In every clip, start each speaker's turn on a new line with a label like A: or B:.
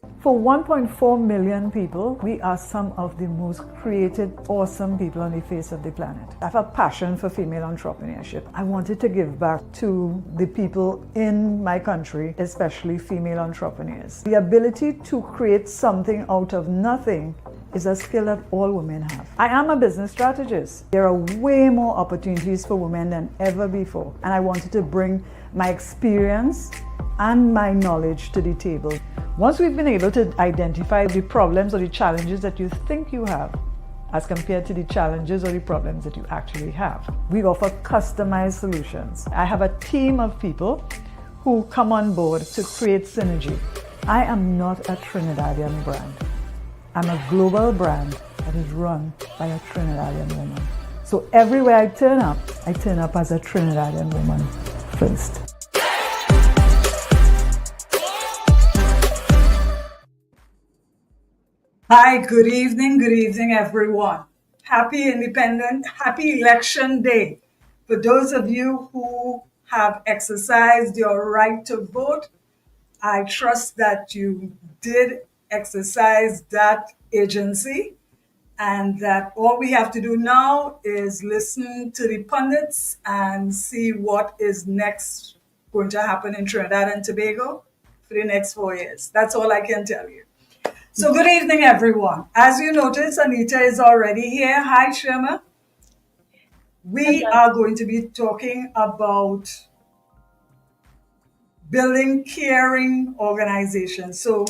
A: For 1.4 million people, we are some of the most creative, awesome people on the face of the planet. I have a passion for female entrepreneurship. I wanted to give back to the people in my country, especially female entrepreneurs. The ability to create something out of nothing is a skill that all women have. I am a business strategist. There are way more opportunities for women than ever before, and I wanted to bring my experience and my knowledge to the table. Once we've been able to identify the problems or the challenges that you think you have as compared to the challenges or the problems that you actually have, we offer customized solutions. I have a team of people who come on board to create synergy. I am not a Trinidadian brand. I'm a global brand that is run by a Trinidadian woman. So everywhere I turn up as a Trinidadian woman first. Hi, good evening everyone. Happy election day. For those of you who have exercised your right to vote, I trust that you did exercise that agency and that all we have to do now is listen to the pundits and see what is next going to happen in Trinidad and Tobago for the next 4 years. That's all I can tell you. So good evening, everyone. As you notice, Anita is already here. Hi, Shema. We are going to be talking about building caring organizations. So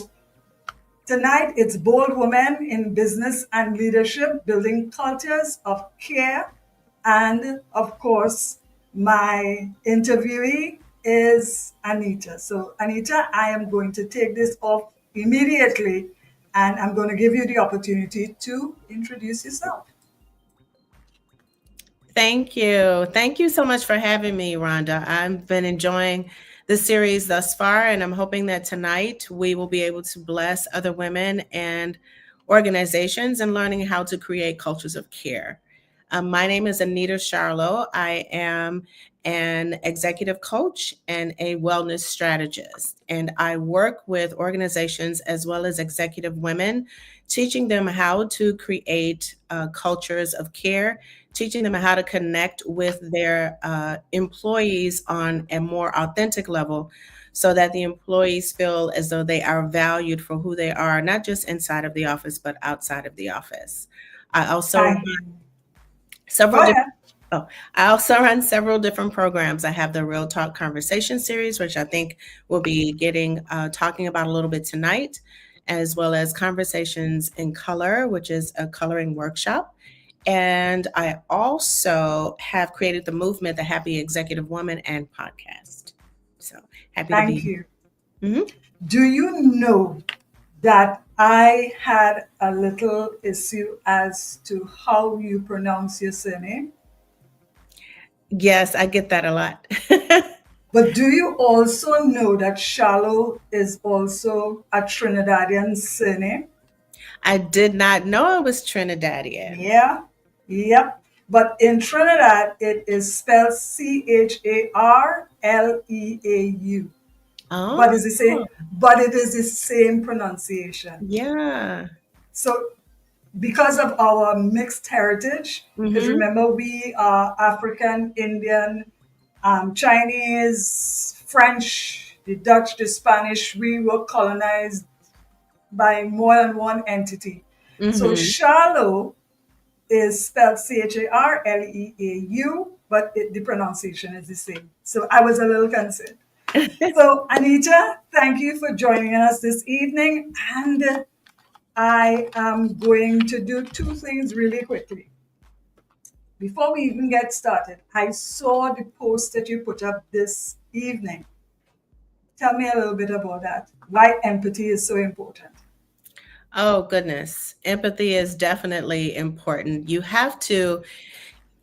A: tonight, it's bold women in business and leadership, building cultures of care. And of course, my interviewee is Anita. So Anita, I am going to take this off immediately. And I'm going to give you the opportunity to introduce yourself.
B: Thank you. Thank you so much for having me, Rhonda. I've been enjoying the series thus far, and I'm hoping that tonight we will be able to bless other women and organizations in learning how to create cultures of care. My name is Anita Charlot. I am an executive coach and a wellness strategist. And I work with organizations as well as executive women, teaching them how to create cultures of care, teaching them how to connect with their employees on a more authentic level so that the employees feel as though they are valued for who they are, not just inside of the office, but outside of the office. I also run several different programs. I have the R.E.A.L Talk Conversation series, which I think we'll be talking about a little bit tonight, as well as Conversations in Color, which is a coloring workshop. And I also have created the movement, the Happy Executive Woman, and podcast. So happy to be here.
A: Thank you. Do you know that I had a little issue as to how you pronounce your surname?
B: Yes, I get that a lot.
A: But do you also know that Charlot is also a Trinidadian surname?
B: I did not know it was Trinidadian.
A: Yeah, yep. But in Trinidad, it is spelled Charleau.
B: Oh.
A: But it is the same pronunciation.
B: Yeah.
A: So because of our mixed heritage, because remember we are African, Indian, Chinese, French, the Dutch, the Spanish, we were colonized by more than one entity. So Charlot is spelled Charleau, but the pronunciation is the same. So I was a little concerned. So Anita, thank you for joining us this evening. And I am going to do two things really quickly. Before we even get started, I saw the post that you put up this evening. Tell me a little bit about that. Why empathy is so important.
B: Oh, goodness. Empathy is definitely important. You have to,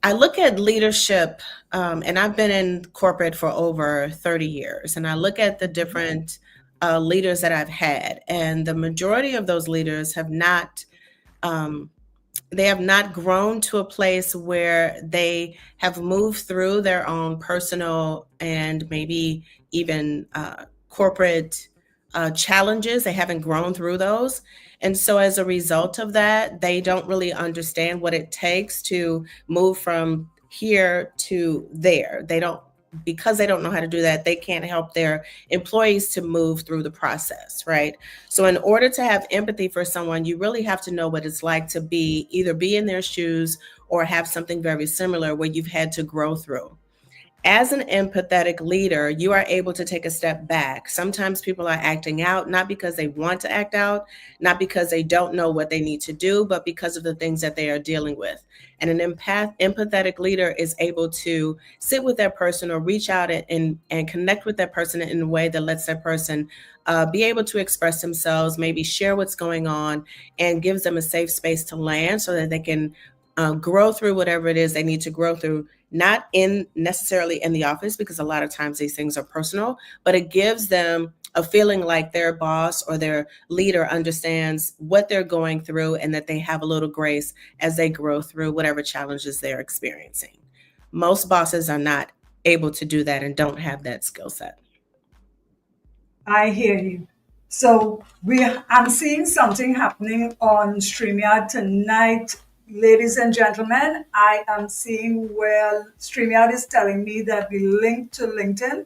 B: I look at leadership, and I've been in corporate for over 30 years, and I look at the different leaders that I've had, and the majority of those leaders have not grown to a place where they have moved through their own personal and maybe even corporate challenges. They haven't grown through those. And so, as a result of that, they don't really understand what it takes to move from here to there. They don't, because they don't know how to do that, they can't help their employees to move through the process, right? So, in order to have empathy for someone, you really have to know what it's like to either be in their shoes or have something very similar where you've had to grow through. As an empathetic leader, you are able to take a step back. Sometimes people are acting out, not because they want to act out, not because they don't know what they need to do, but because of the things that they are dealing with. And an empathetic leader is able to sit with that person or reach out and connect with that person in a way that lets that person be able to express themselves, maybe share what's going on, and gives them a safe space to land so that they can grow through whatever it is they need to grow through, not in necessarily in the office, because a lot of times these things are personal, but it gives them a feeling like their boss or their leader understands what they're going through and that they have a little grace as they grow through whatever challenges they're experiencing. Most bosses are not able to do that and don't have that skill set.
A: I hear you. So I'm seeing something happening on StreamYard tonight, ladies and gentlemen. I am seeing where StreamYard is telling me that the link to LinkedIn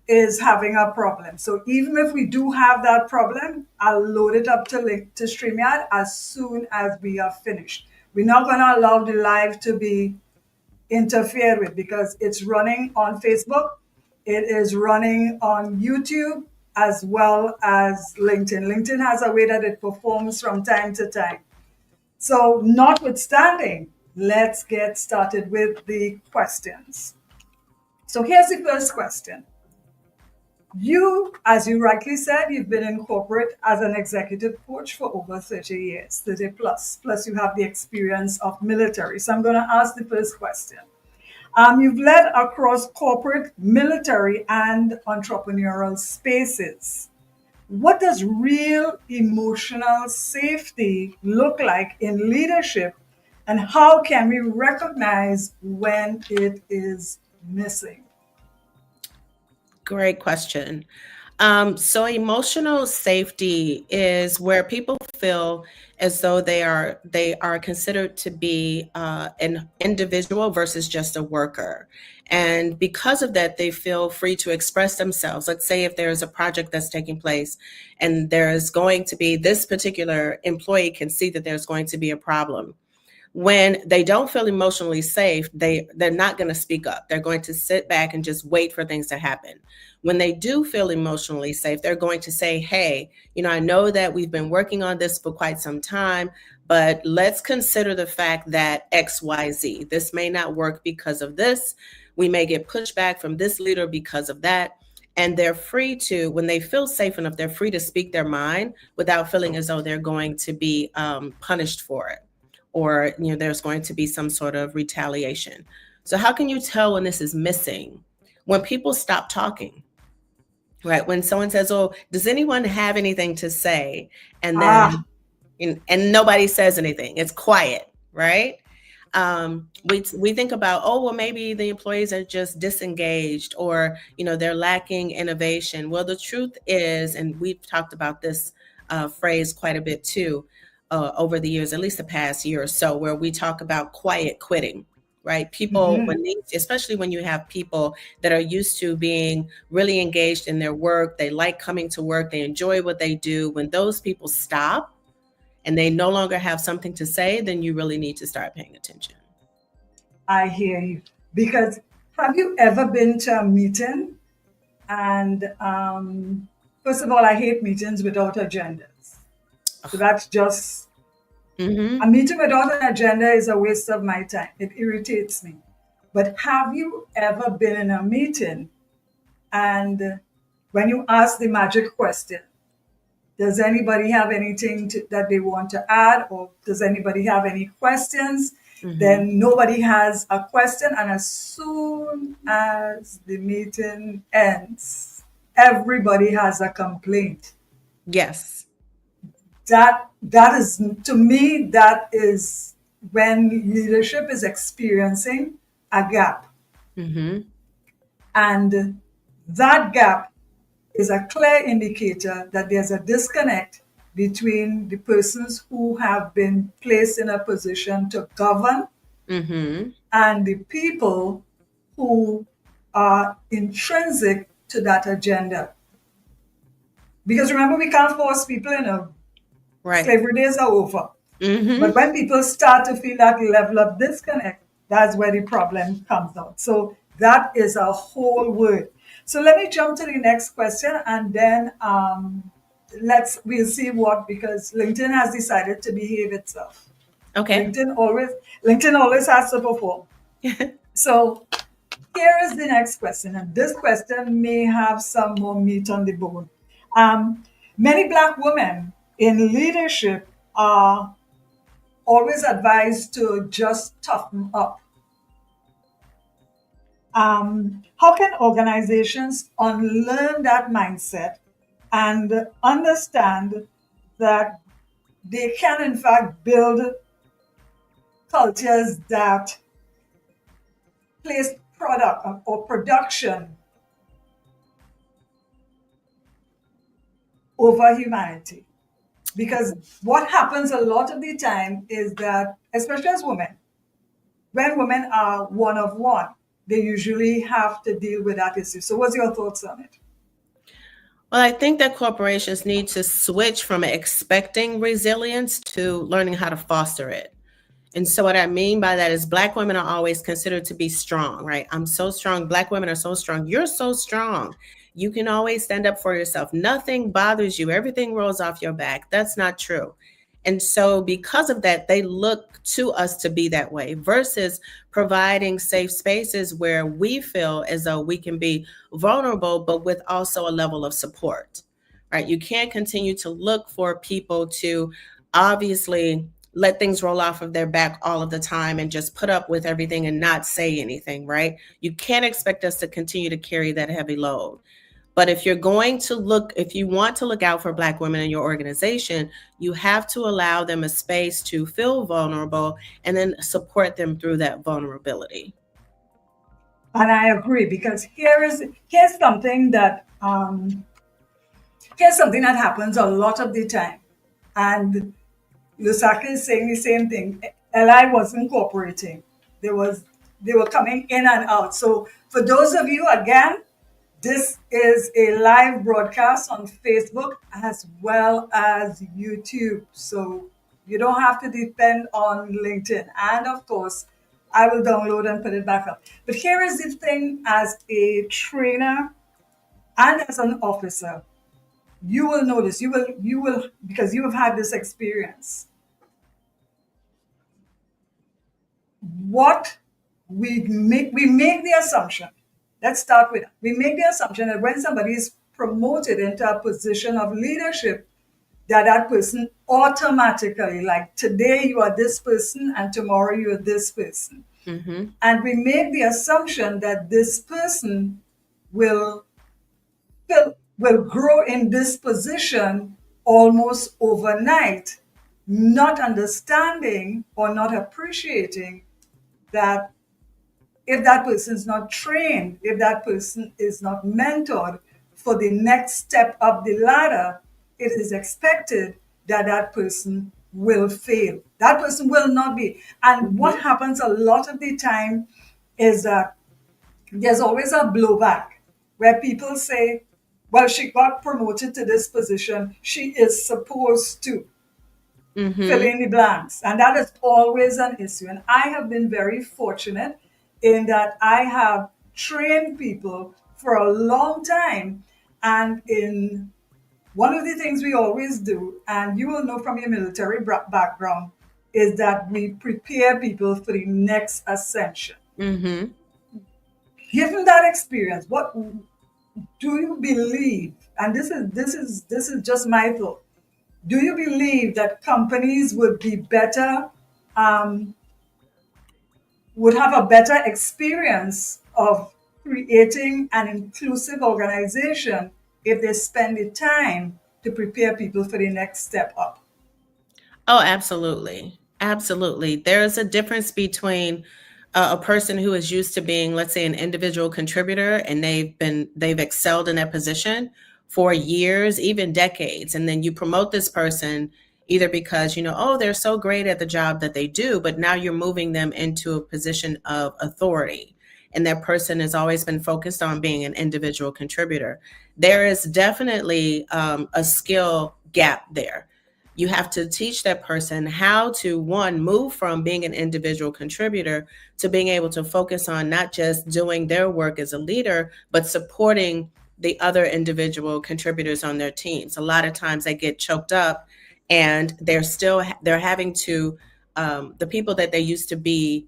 A: is having a problem. So even if we do have that problem, I'll load it up to link to StreamYard as soon as we are finished. We're not going to allow the live to be interfered with because it's running on Facebook, it is running on YouTube, as well as LinkedIn. LinkedIn has a way that it performs from time to time. So, notwithstanding, let's get started with the questions. So, here's the first question. You, as you rightly said, you've been in corporate as an executive coach for over 30 years, 30 plus. Plus, you have the experience of military. So, I'm going to ask the first question. You've led across corporate, military, and entrepreneurial spaces. What does real emotional safety look like in leadership, and how can we recognize when it is missing?
B: Great question. So emotional safety is where people feel as though they are considered to be an individual versus just a worker. And because of that, they feel free to express themselves. Let's say if there's a project that's taking place and there's going to be this particular employee can see that there's going to be a problem. When they don't feel emotionally safe, they're not going to speak up. They're going to sit back and just wait for things to happen. When they do feel emotionally safe, they're going to say, hey, I know that we've been working on this for quite some time, but let's consider the fact that XYZ, this may not work because of this. We may get pushback from this leader because of that. And they're free to, when they feel safe enough, they're free to speak their mind without feeling as though they're going to be punished for it, or there's going to be some sort of retaliation. So how can you tell when this is missing? When people stop talking, right? When someone says, oh, does anyone have anything to say? And then and nobody says anything. It's quiet, right? We think about, oh, well, maybe the employees are just disengaged, or they're lacking innovation. Well, the truth is, and we've talked about this phrase quite a bit too, over the years, at least the past year or so, where we talk about quiet quitting, right? People, especially when you have people that are used to being really engaged in their work, they like coming to work, they enjoy what they do. When those people stop and they no longer have something to say, then you really need to start paying attention.
A: I hear you. Because have you ever been to a meeting? And first of all, I hate meetings without agendas. So that's just a meeting without an agenda is a waste of my time. It irritates me. But have you ever been in a meeting and when you ask the magic question, does anybody have anything that they want to add, or does anybody have any questions? Then nobody has a question, and as soon as the meeting ends, everybody has a complaint.
B: Yes.
A: That is, to me, that is when leadership is experiencing a gap. And that gap is a clear indicator that there's a disconnect between the persons who have been placed in a position to govern
B: Mm-hmm.
A: and the people who are intrinsic to that agenda. Because remember, we can't force people,
B: Right.
A: slavery days are over.
B: Mm-hmm.
A: But when people start to feel that level of disconnect, that's where the problem comes out. So that is a whole word. So let me jump to the next question, and then we'll see what, because LinkedIn has decided to behave itself.
B: Okay.
A: LinkedIn always has to perform. So here is the next question, and this question may have some more meat on the bone. Many Black women in leadership are always advised to just toughen up. How can organizations unlearn that mindset and understand that they can, in fact, build cultures that place product or production over humanity? Because what happens a lot of the time is that, especially as women, when women are one of one, they usually have to deal with that issue. So, what's your thoughts on it?
B: Well, I think that corporations need to switch from expecting resilience to learning how to foster it. And so, what I mean by that is Black women are always considered to be strong, right? I'm so strong. Black women are so strong. You're so strong. You can always stand up for yourself. Nothing bothers you. Everything rolls off your back. That's not true. And so, because of that, they look to us to be that way versus providing safe spaces where we feel as though we can be vulnerable, but with also a level of support, right? You can't continue to look for people to obviously let things roll off of their back all of the time and just put up with everything and not say anything, right? You can't expect us to continue to carry that heavy load. But if you want to look out for Black women in your organization, you have to allow them a space to feel vulnerable and then support them through that vulnerability.
A: And I agree, because here's something that happens a lot of the time, and Lusaka is saying the same thing. LI wasn't cooperating. They were coming in and out. So for those of you, again, this is a live broadcast on Facebook as well as YouTube. So you don't have to depend on LinkedIn. And of course, I will download and put it back up. But here is the thing: as a trainer and as an officer, you will notice, you will, because you have had this experience. What we make the assumption. Let's start with that. We make the assumption that when somebody is promoted into a position of leadership, that person automatically, like today you are this person and tomorrow you are this person.
B: Mm-hmm.
A: And we make the assumption that this person will grow in this position almost overnight, not understanding or not appreciating that if that person is not trained, if that person is not mentored for the next step up the ladder, it is expected that that person will fail. That person will not be. And what happens a lot of the time is that there's always a blowback where people say, well, she got promoted to this position, she is supposed to fill in the blanks. And that is always an issue. And I have been very fortunate in that I have trained people for a long time. And in one of the things we always do, and you will know from your military background, is that we prepare people for the next ascension.
B: Mm-hmm.
A: Given that experience, what do you believe? And this is just my thought. Do you believe that companies would be better, would have a better experience of creating an inclusive organization if they spend the time to prepare people for the next step up?
B: Oh, absolutely. Absolutely. There's a difference between a person who is used to being, let's say, an individual contributor and they've excelled in that position for years, even decades. And then you promote this person either because, oh, they're so great at the job that they do, but now you're moving them into a position of authority. And that person has always been focused on being an individual contributor. There is definitely a skill gap there. You have to teach that person how to, one, move from being an individual contributor to being able to focus on not just doing their work as a leader, but supporting the other individual contributors on their teams. A lot of times they get choked up and they're having to, the people that they used to be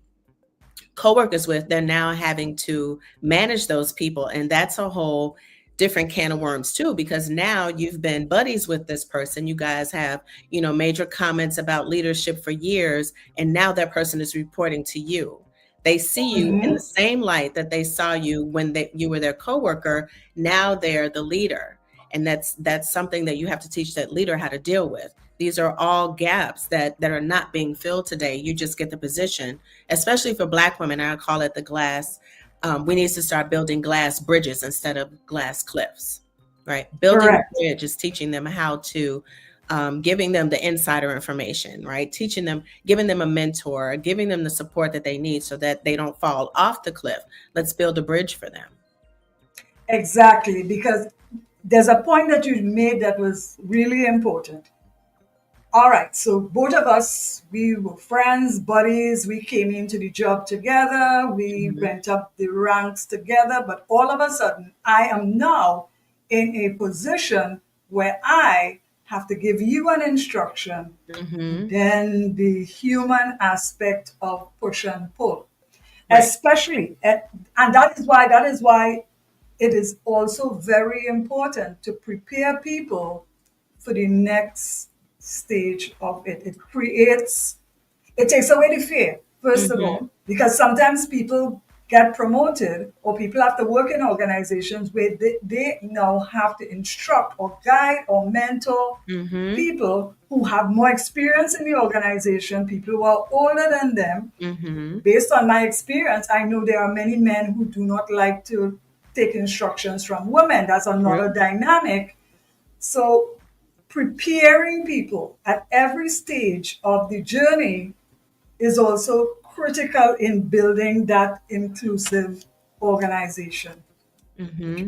B: coworkers with, they're now having to manage those people. And that's a whole different can of worms too, because now you've been buddies with this person. You guys have, major comments about leadership for years. And now that person is reporting to you. They see you in the same light that they saw you when you were their coworker. Now they're the leader. And that's something that you have to teach that leader how to deal with. These are all gaps that are not being filled today. You just get the position, especially for Black women. I call it the glass. We need to start building glass bridges instead of glass cliffs, right? Building a bridge is teaching them how to, giving them the insider information, right? Teaching them, giving them a mentor, giving them the support that they need so that they don't fall off the cliff. Let's build a bridge for them.
A: Exactly, because there's a point that you made that was really important. All right, so both of us, we were friends, buddies, we came into the job together, we went up the ranks together, but all of a sudden, I am now in a position where I have to give you an instruction, then the human aspect of push and pull, especially, and that is why it is also very important to prepare people for the next stage of it. It takes away the fear, first of all, because sometimes people get promoted or people have to work in organizations where they now have to instruct or guide or mentor people who have more experience in the organization, people who are older than them. Based on my experience, I know there are many men who do not like to take instructions from women. That's another dynamic. So preparing people at every stage of the journey is also critical in building that inclusive organization.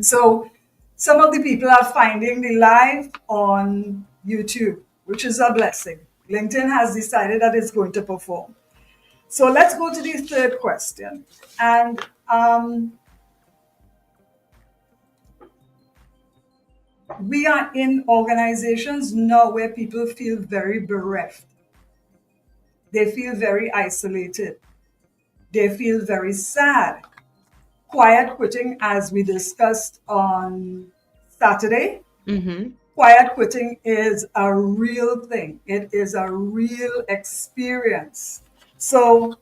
A: So some of the people are finding the live on YouTube, which is a blessing. LinkedIn has decided that it's going to perform. So let's go to the third question. And we are in organizations now where people feel very bereft. They feel very isolated. They feel very sad. Quiet quitting, as we discussed on Saturday, quiet quitting is a real thing. It is a real experience. So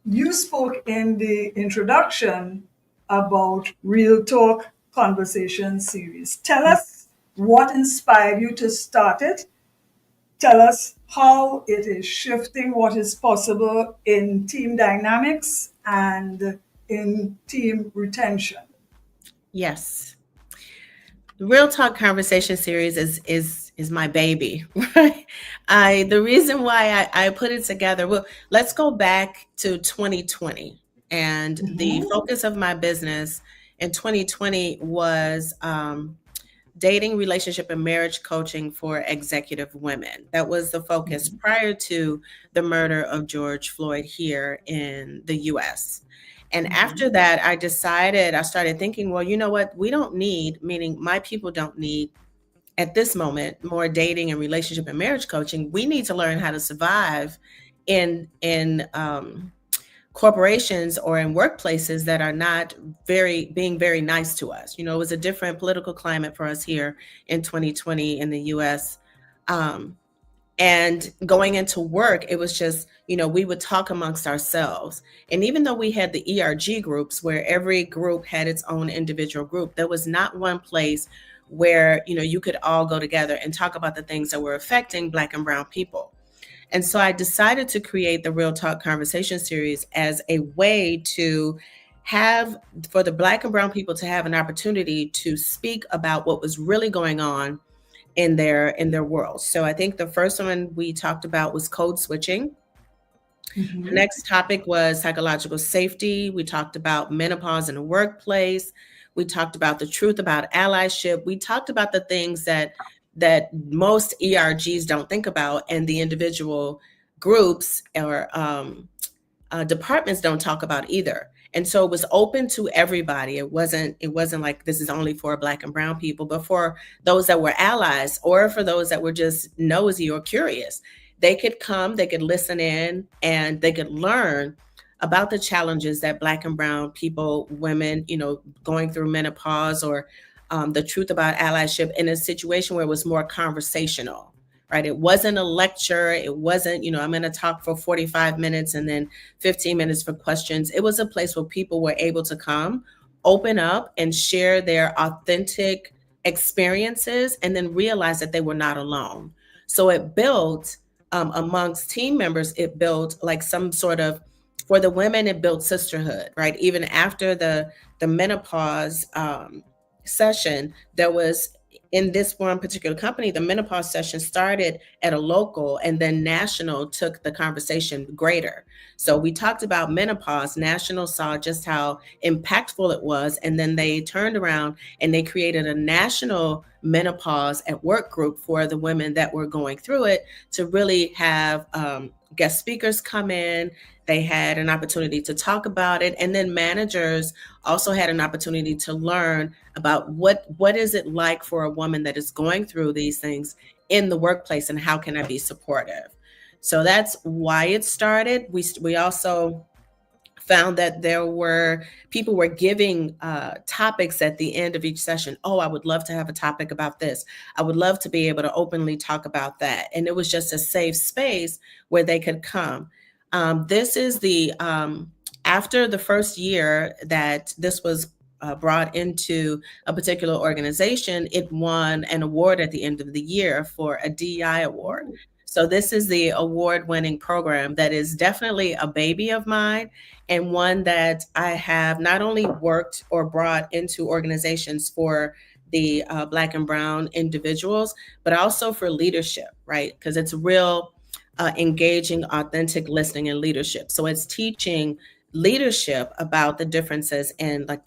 A: you spoke in the introduction about Real Talk Conversation series. Tell us what inspired you to start it. Tell us how it is shifting what is possible in team dynamics and in team retention.
B: Yes. The Real Talk Conversation series is my baby, right? The reason why I put it together, well, let's go back to 2020. And the focus of my business in 2020 was dating, relationship, and marriage coaching for executive women. That was the focus prior to the murder of George Floyd here in the US. And after that, I started thinking, well, you know what? We don't need, meaning my people don't need at this moment, more dating and relationship and marriage coaching. We need to learn how to survive in corporations or in workplaces that are not being very nice to us. It was a different political climate for us here in 2020 in the US. And going into work, it was just, we would talk amongst ourselves. And even though we had the ERG groups where every group had its own individual group, there was not one place where, you could all go together and talk about the things that were affecting Black and Brown people. And so I decided to create the Real Talk Conversation series as a way to for the Black and brown people to have an opportunity to speak about what was really going on in their world. So I think the first one we talked about was code switching. The next topic was psychological safety. We talked about menopause in the workplace. We talked about the truth about allyship. We talked about the things that most ERGs don't think about, and the individual groups or departments don't talk about either. And so it was open to everybody. It wasn't like this is only for Black and brown people, but for those that were allies or for those that were just nosy or curious. They could come, they could listen in, and they could learn about the challenges that Black and brown people, women, going through menopause, or the truth about allyship in a situation where it was more conversational, right? It wasn't a lecture. It wasn't, I'm going to talk for 45 minutes and then 15 minutes for questions. It was a place where people were able to come, open up, and share their authentic experiences, and then realize that they were not alone. So it built, amongst team members, it built like some sort of, for the women, it built sisterhood, right? Even after the menopause session, there was, in this one particular company, the menopause session started at a local, and then national took the conversation greater. So we talked about menopause. National saw just how impactful it was, and then they turned around and they created a national menopause at work group for the women that were going through it, to really have guest speakers come in. They had an opportunity to talk about it, and then managers also had an opportunity to learn about what is it like for a woman that is going through these things in the workplace, and how can I be supportive. So that's why it started. We also found that people were giving topics at the end of each session. Oh, I would love to have a topic about this. I would love to be able to openly talk about that. And it was just a safe space where they could come. This is after the first year that this was brought into a particular organization, it won an award at the end of the year for a DEI award. So this is the award-winning program that is definitely a baby of mine, and one that I have not only worked or brought into organizations for the Black and brown individuals, but also for leadership, right? Because it's real engaging, authentic listening and leadership. So it's teaching leadership about the differences in like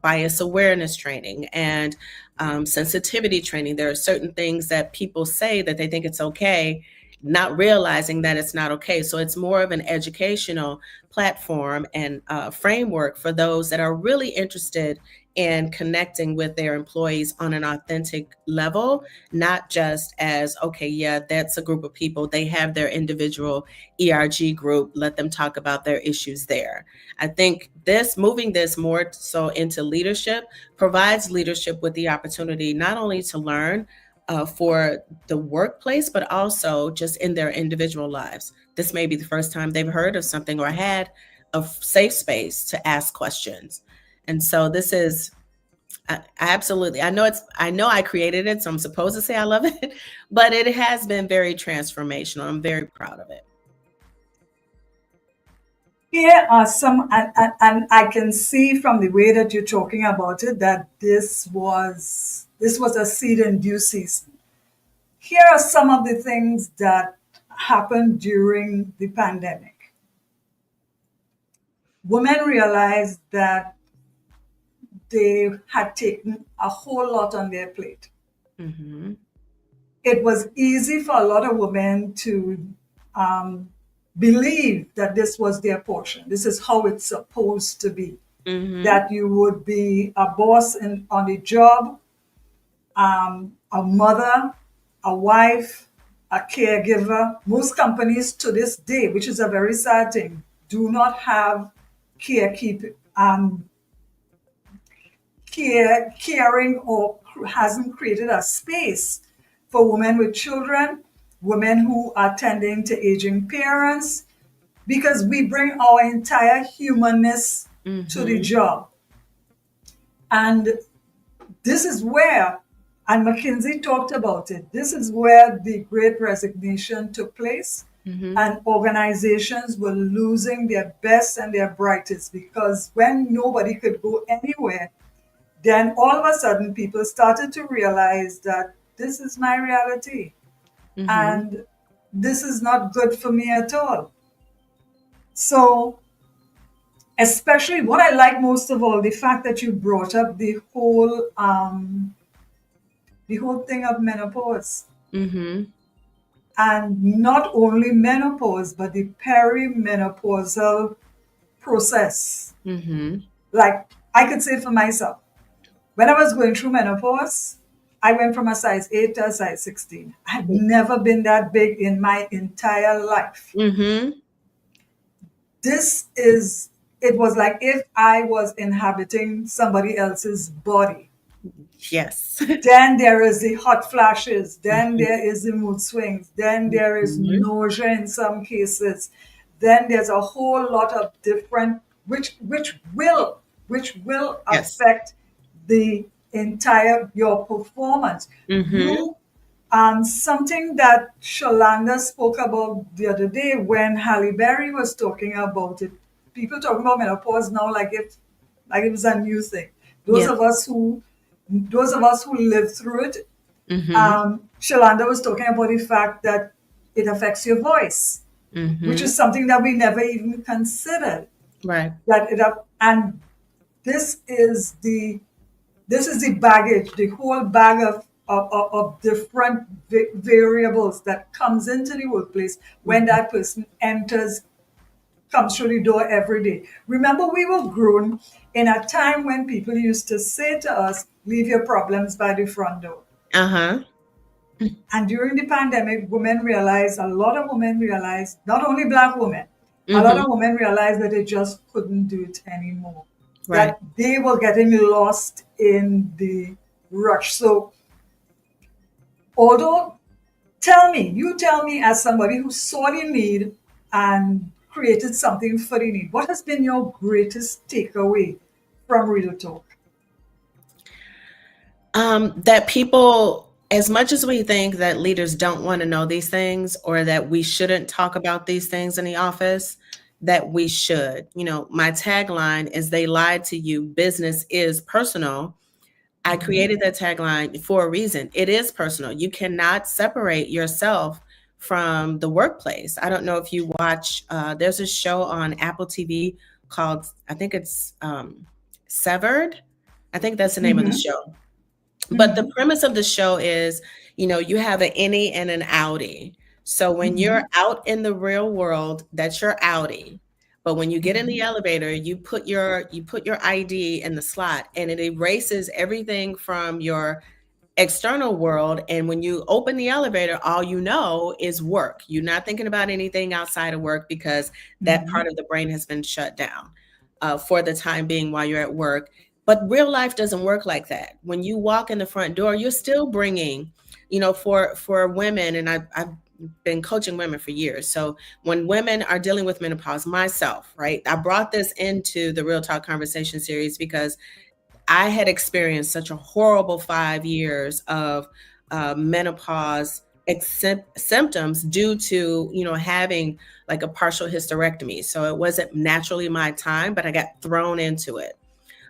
B: bias awareness training and sensitivity training. There are certain things that people say that they think it's okay, not realizing that it's not okay. So it's more of an educational platform and framework for those that are really interested in connecting with their employees on an authentic level, not just as, okay, yeah, that's a group of people. They have their individual ERG group. Let them talk about their issues there. I think moving this more so into leadership provides leadership with the opportunity not only to learn for the workplace, but also just in their individual lives. This may be the first time they've heard of something or had a safe space to ask questions. And so this is absolutely, I know I created it, so I'm supposed to say I love it, but it has been very transformational. I'm very proud of it.
A: Here are some, and I can see from the way that you're talking about it that this was a seed in due season. Here are some of the things that happened during the pandemic. Women realized that they had taken a whole lot on their plate.
B: Mm-hmm.
A: It was easy for a lot of women to believe that this was their portion. This is how it's supposed to be.
B: Mm-hmm.
A: That you would be a boss on the job, a mother, a wife, a caregiver. Most companies to this day, which is a very sad thing, do not have caring or hasn't created a space for women with children, women who are tending to aging parents, because we bring our entire humanness to the job. And this is where, and McKinsey talked about it, this is where the great resignation took place,
B: Mm-hmm.
A: And organizations were losing their best and their brightest, because when nobody could go anywhere, then all of a sudden people started to realize that this is my reality
B: Mm-hmm.
A: and this is not good for me at all. So, especially what I like most of all, the fact that you brought up the whole thing of menopause,
B: Mm-hmm.
A: and not only menopause but the perimenopausal process.
B: Mm-hmm.
A: Like, I could say for myself, when I was going through menopause, I went from a size 8 to a size 16. I've never been that big in my entire life.
B: Mm-hmm.
A: This is, it was like if I was inhabiting somebody else's body.
B: Yes.
A: Then there is the hot flashes, then there is the mood swings, then there is
B: Mm-hmm.
A: nausea in some cases, then there's a whole lot of different, which will
B: Yes.
A: affect the entire your performance.
B: Mm-hmm.
A: You Something that Shalanda spoke about the other day when Halle Berry was talking about it. People talking about menopause now like it was a new thing. Those
B: Yes.
A: of us who those of us who lived through it,
B: Mm-hmm.
A: Shalanda was talking about the fact that it affects your voice, which
B: Mm-hmm.
A: is something that we never even considered.
B: Right.
A: And this is the baggage, the whole bag of different variables that comes into the workplace when
B: Mm-hmm.
A: that person comes through the door every day. Remember, we were grown in a time when people used to say to us, leave your problems by the front door.
B: Uh-huh.
A: And during the pandemic, a lot of women realized, not only Black women, a lot
B: Mm-hmm.
A: of women realized that they just couldn't do it anymore,
B: Right.
A: that they were getting lost in the rush. So, although, you tell me, as somebody who saw the need and created something for the need, what has been your greatest takeaway from Real Talk?
B: That people, as much as we think that leaders don't want to know these things or that we shouldn't talk about these things in the office, that we should. My tagline is they lied to you, business is personal. I
A: Mhm.
B: created that tagline for a reason. It is personal. You cannot separate yourself from the workplace. I don't know if you watch, there's a show on Apple TV called, I think it's Severed. I think that's the name of the
A: Mhm.
B: show. But the
A: Mhm.
B: premise of the show is, you have an innie and an outie. So when you're
A: Mhm.
B: out in the real world, that's your outie. But when you get in the
A: Mhm.
B: elevator, you put your ID in the slot and it erases everything from your external world. And when you open the elevator, all you know is work. You're not thinking about anything outside of work because that part
A: Mhm.
B: of the brain has been shut down for the time being while you're at work. But real life doesn't work like that. When you walk in the front door, you're still bringing, for women, and I've been coaching women for years. So when women are dealing with menopause, myself, right, I brought this into the Real Talk Conversation series because I had experienced such a horrible 5 years of menopause symptoms due to having like a partial hysterectomy. So it wasn't naturally my time, but I got thrown into it.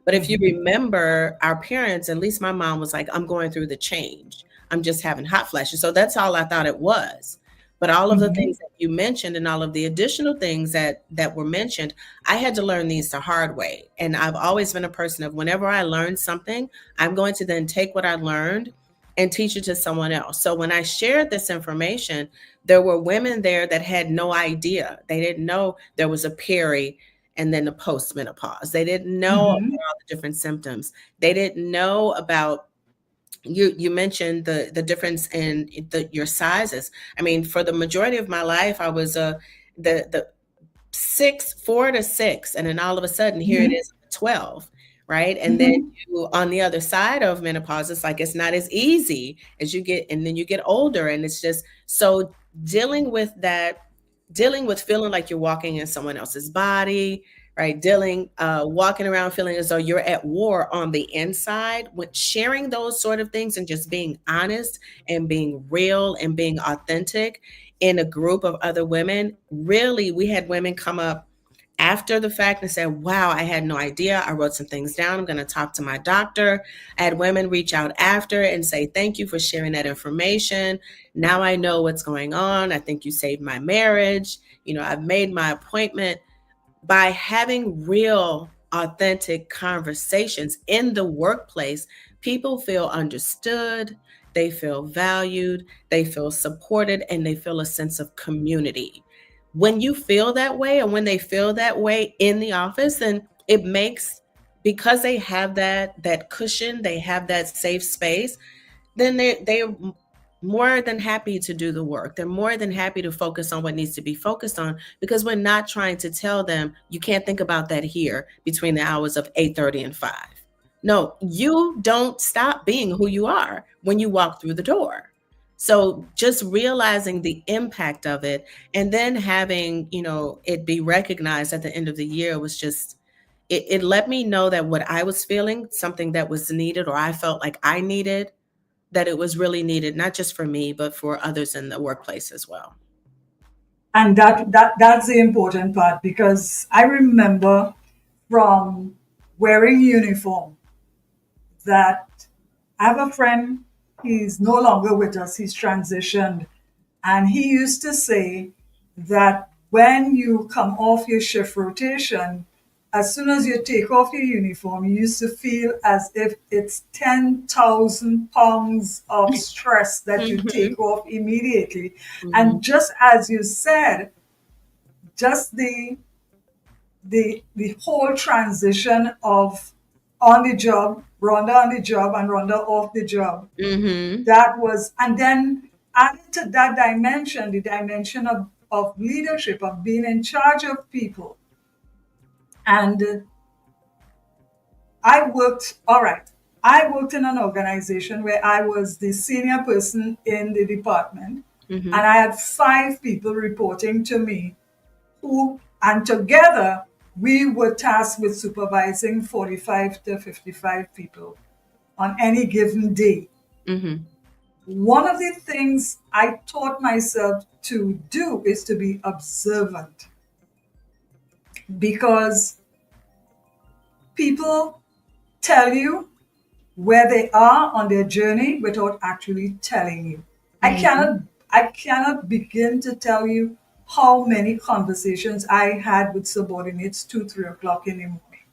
B: But if you
A: Mhm.
B: remember, our parents, at least my mom, was like, I'm going through the change. I'm just having hot flashes. So that's all I thought it was. But all of the
A: Mhm.
B: things that you mentioned and all of the additional things that were mentioned, I had to learn these the hard way. And I've always been a person of whenever I learn something, I'm going to then take what I learned and teach it to someone else. So when I shared this information, there were women there that had no idea. They didn't know there was a peri and then the postmenopause. They didn't know about
A: Mhm.
B: all the different symptoms. They didn't know about you mentioned the difference in your sizes. I mean, for the majority of my life, I was the 4 to 6, and then all of a sudden here it
A: Mhm.
B: is 12, right? And then
A: Mhm.
B: you on the other side of menopause, it's like it's not as easy as you get, and then you get older, and it's just so dealing with that, dealing with feeling like you're walking in someone else's body, right? Walking around feeling as though you're at war on the inside, with sharing those sort of things and just being honest and being real and being authentic in a group of other women. Really, we had women come up after the fact and said, wow, I had no idea. I wrote some things down. I'm going to talk to my doctor. I had women reach out after and say, thank you for sharing that information. Now I know what's going on. I think you saved my marriage. I've made my appointment. By having real, authentic conversations in the workplace, people feel understood, they feel valued, they feel supported, and they feel a sense of community. When you feel that way, and when they feel that way in the office, then it makes, because they have that cushion, they have that safe space, then they're more than happy to do the work. They're more than happy to focus on what needs to be focused on, because we're not trying to tell them you can't think about that here between the hours of 8:30 and 5. No, you don't stop being who you are when you walk through the door. So just realizing the impact of it, and then having, it be recognized at the end of the year, was just, it let me know that what I was feeling, something that was needed, or I felt like I needed, that it was really needed, not just for me, but for others in the workplace as well.
A: And that's the important part, because I remember from wearing uniform that I have a friend, he's no longer with us, he's transitioned. And he used to say that when you come off your shift rotation, as soon as you take off your uniform, you used to feel as if it's 10,000 pounds of stress that you take off immediately. And just as you said, just the whole transition of on the job, Rhonda on the job, and Rhonda off the job. That was, and then added to that dimension, the dimension of leadership, of being in charge of people. And I worked in an organization where I was the senior person in the department, and I had 5 people reporting to me, and together we were tasked with supervising 45 to 55 people on any given day. One of the things I taught myself to do is to be observant, because people tell you where they are on their journey without actually telling you. I cannot begin to tell you how many conversations I had with subordinates 2-3 o'clock in the morning.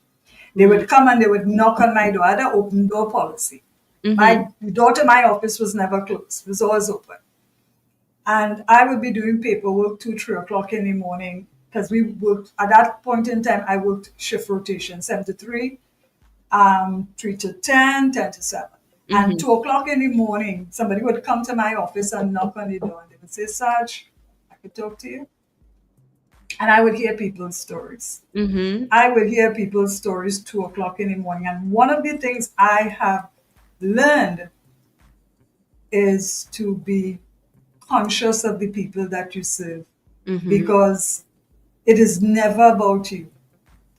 A: They would come and they would knock on my door. I had an open door policy. The door to my office was never closed. It was always open. And I would be doing paperwork 2-3 o'clock in the morning, because we worked, at that point in time, I worked shift rotation, 7 to 3, 3 to 10, 10 to 7. And 2 o'clock in the morning, somebody would come to my office and knock on the door, and they would say, Sarge, I could talk to you. And I would hear people's stories. I would hear people's stories 2 o'clock in the morning. And one of the things I have learned is to be conscious of the people that you serve, because it is never about you.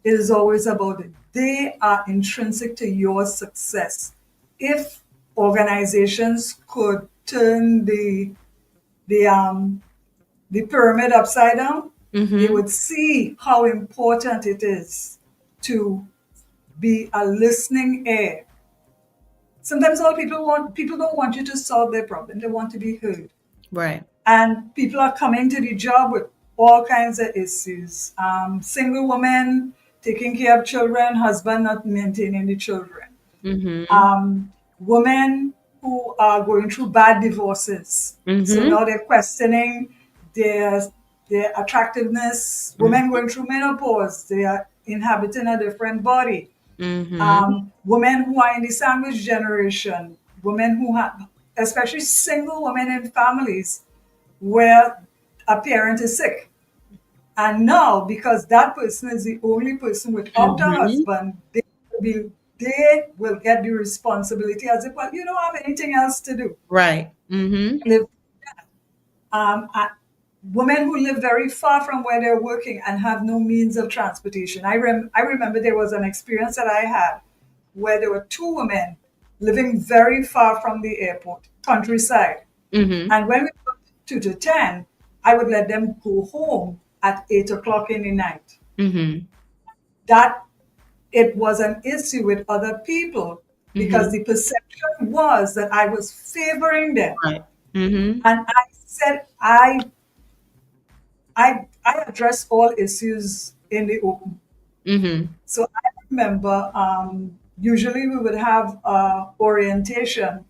A: It is always about it. They are intrinsic to your success. If organizations could turn the pyramid upside down, they would see how important it is to be a listening ear. Sometimes people don't want you to solve their problem. They want to be heard.
B: Right.
A: And people are coming to the job with all kinds of issues. Single women taking care of children, husband not maintaining the children. Women who are going through bad divorces. So now they're questioning their attractiveness. Women going through menopause, they are inhabiting a different body. Women who are in the sandwich generation, women who have, especially single women in families where a parent is sick. And now, because that person is the only person without a husband, they will get the responsibility as if, well, you don't have anything else to do.
B: Right.
A: Women who live very far from where they're working and have no means of transportation. I remember there was an experience that I had where there were 2 women living very far from the airport, countryside. And when we worked 2 to 10, I would let them go home at 8 o'clock in the night.
B: Mm-hmm.
A: That it was an issue with other people because
B: Mm-hmm.
A: the perception was that I was favoring them.
B: Right. Mm-hmm.
A: And I said I address all issues in the open.
B: Mm-hmm.
A: So I remember usually we would have orientation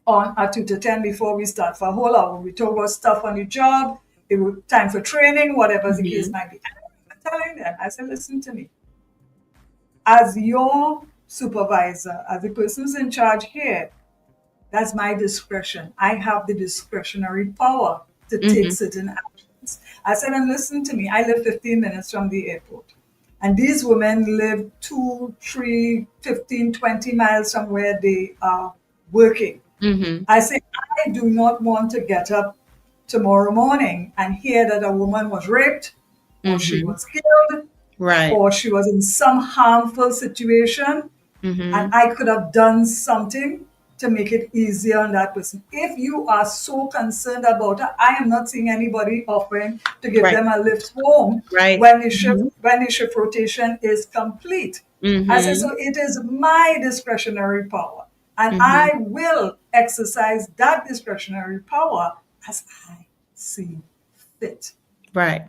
A: on at 2 to 10 before we start for a whole hour. We talk about stuff on the job, it was time for training, whatever the case
B: Mm-hmm.
A: might be. And I remember telling them, I said, listen to me. As your supervisor, as the person who's in charge here, that's my discretion. I have the discretionary power to take
B: Mm-hmm.
A: certain actions. I said, and listen to me, I live 15 minutes from the airport. And these women live 2, 3, 15, 20 miles from where they are working.
B: Mm-hmm.
A: I say, I do not want to get up tomorrow morning and hear that a woman was raped or she
B: Mm-hmm.
A: was killed
B: Right.
A: or she was in some harmful situation
B: Mm-hmm.
A: and I could have done something to make it easier on that person. If you are so concerned about it, I am not seeing anybody offering to give
B: Right.
A: them a lift home
B: Right.
A: when the shift rotation is complete. I said,
B: Mm-hmm.
A: so it is my discretionary power. And
B: Mm-hmm.
A: I will exercise that discretionary power as I see fit.
B: Right.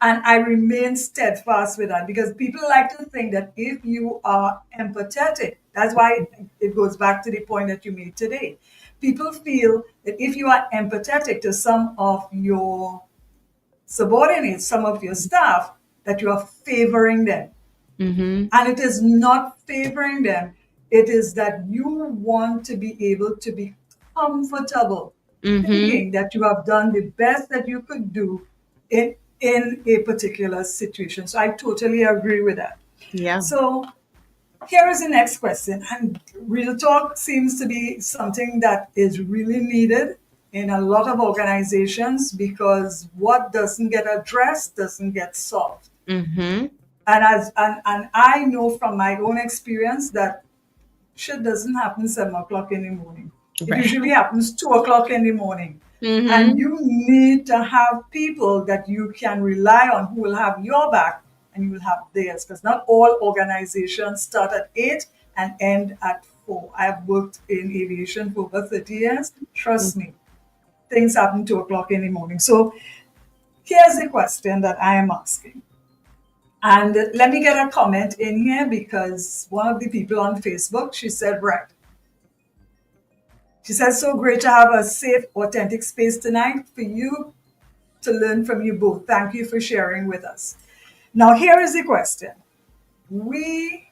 A: And I remain steadfast with that because people like to think that if you are empathetic, that's why it goes back to the point that you made today. People feel that if you are empathetic to some of your subordinates, some of your staff, that you are favoring them.
B: Mm-hmm.
A: And it is not favoring them, it is that you want to be able to be comfortable,
B: Mm-hmm.
A: thinking that you have done the best that you could do in a particular situation. So I totally agree with that.
B: Yeah.
A: So here is the next question. And real talk seems to be something that is really needed in a lot of organizations because what doesn't get addressed doesn't get solved.
B: Mm-hmm.
A: And I know from my own experience that shit doesn't happen 7 o'clock in the morning. It
B: Right.
A: usually happens 2 o'clock in the morning. And
B: Mm-hmm.
A: you need to have people that you can rely on who will have your back and you will have theirs. Because not all organizations start at 8 and end at 4. I've worked in aviation for over 30 years. Trust me, things happen 2 o'clock in the morning. So here's the question that I am asking. And let me get a comment in here because one of the people on Facebook, she said, right. She says, so great to have a safe, authentic space tonight for you to learn from you both. Thank you for sharing with us. Now, here is the question. We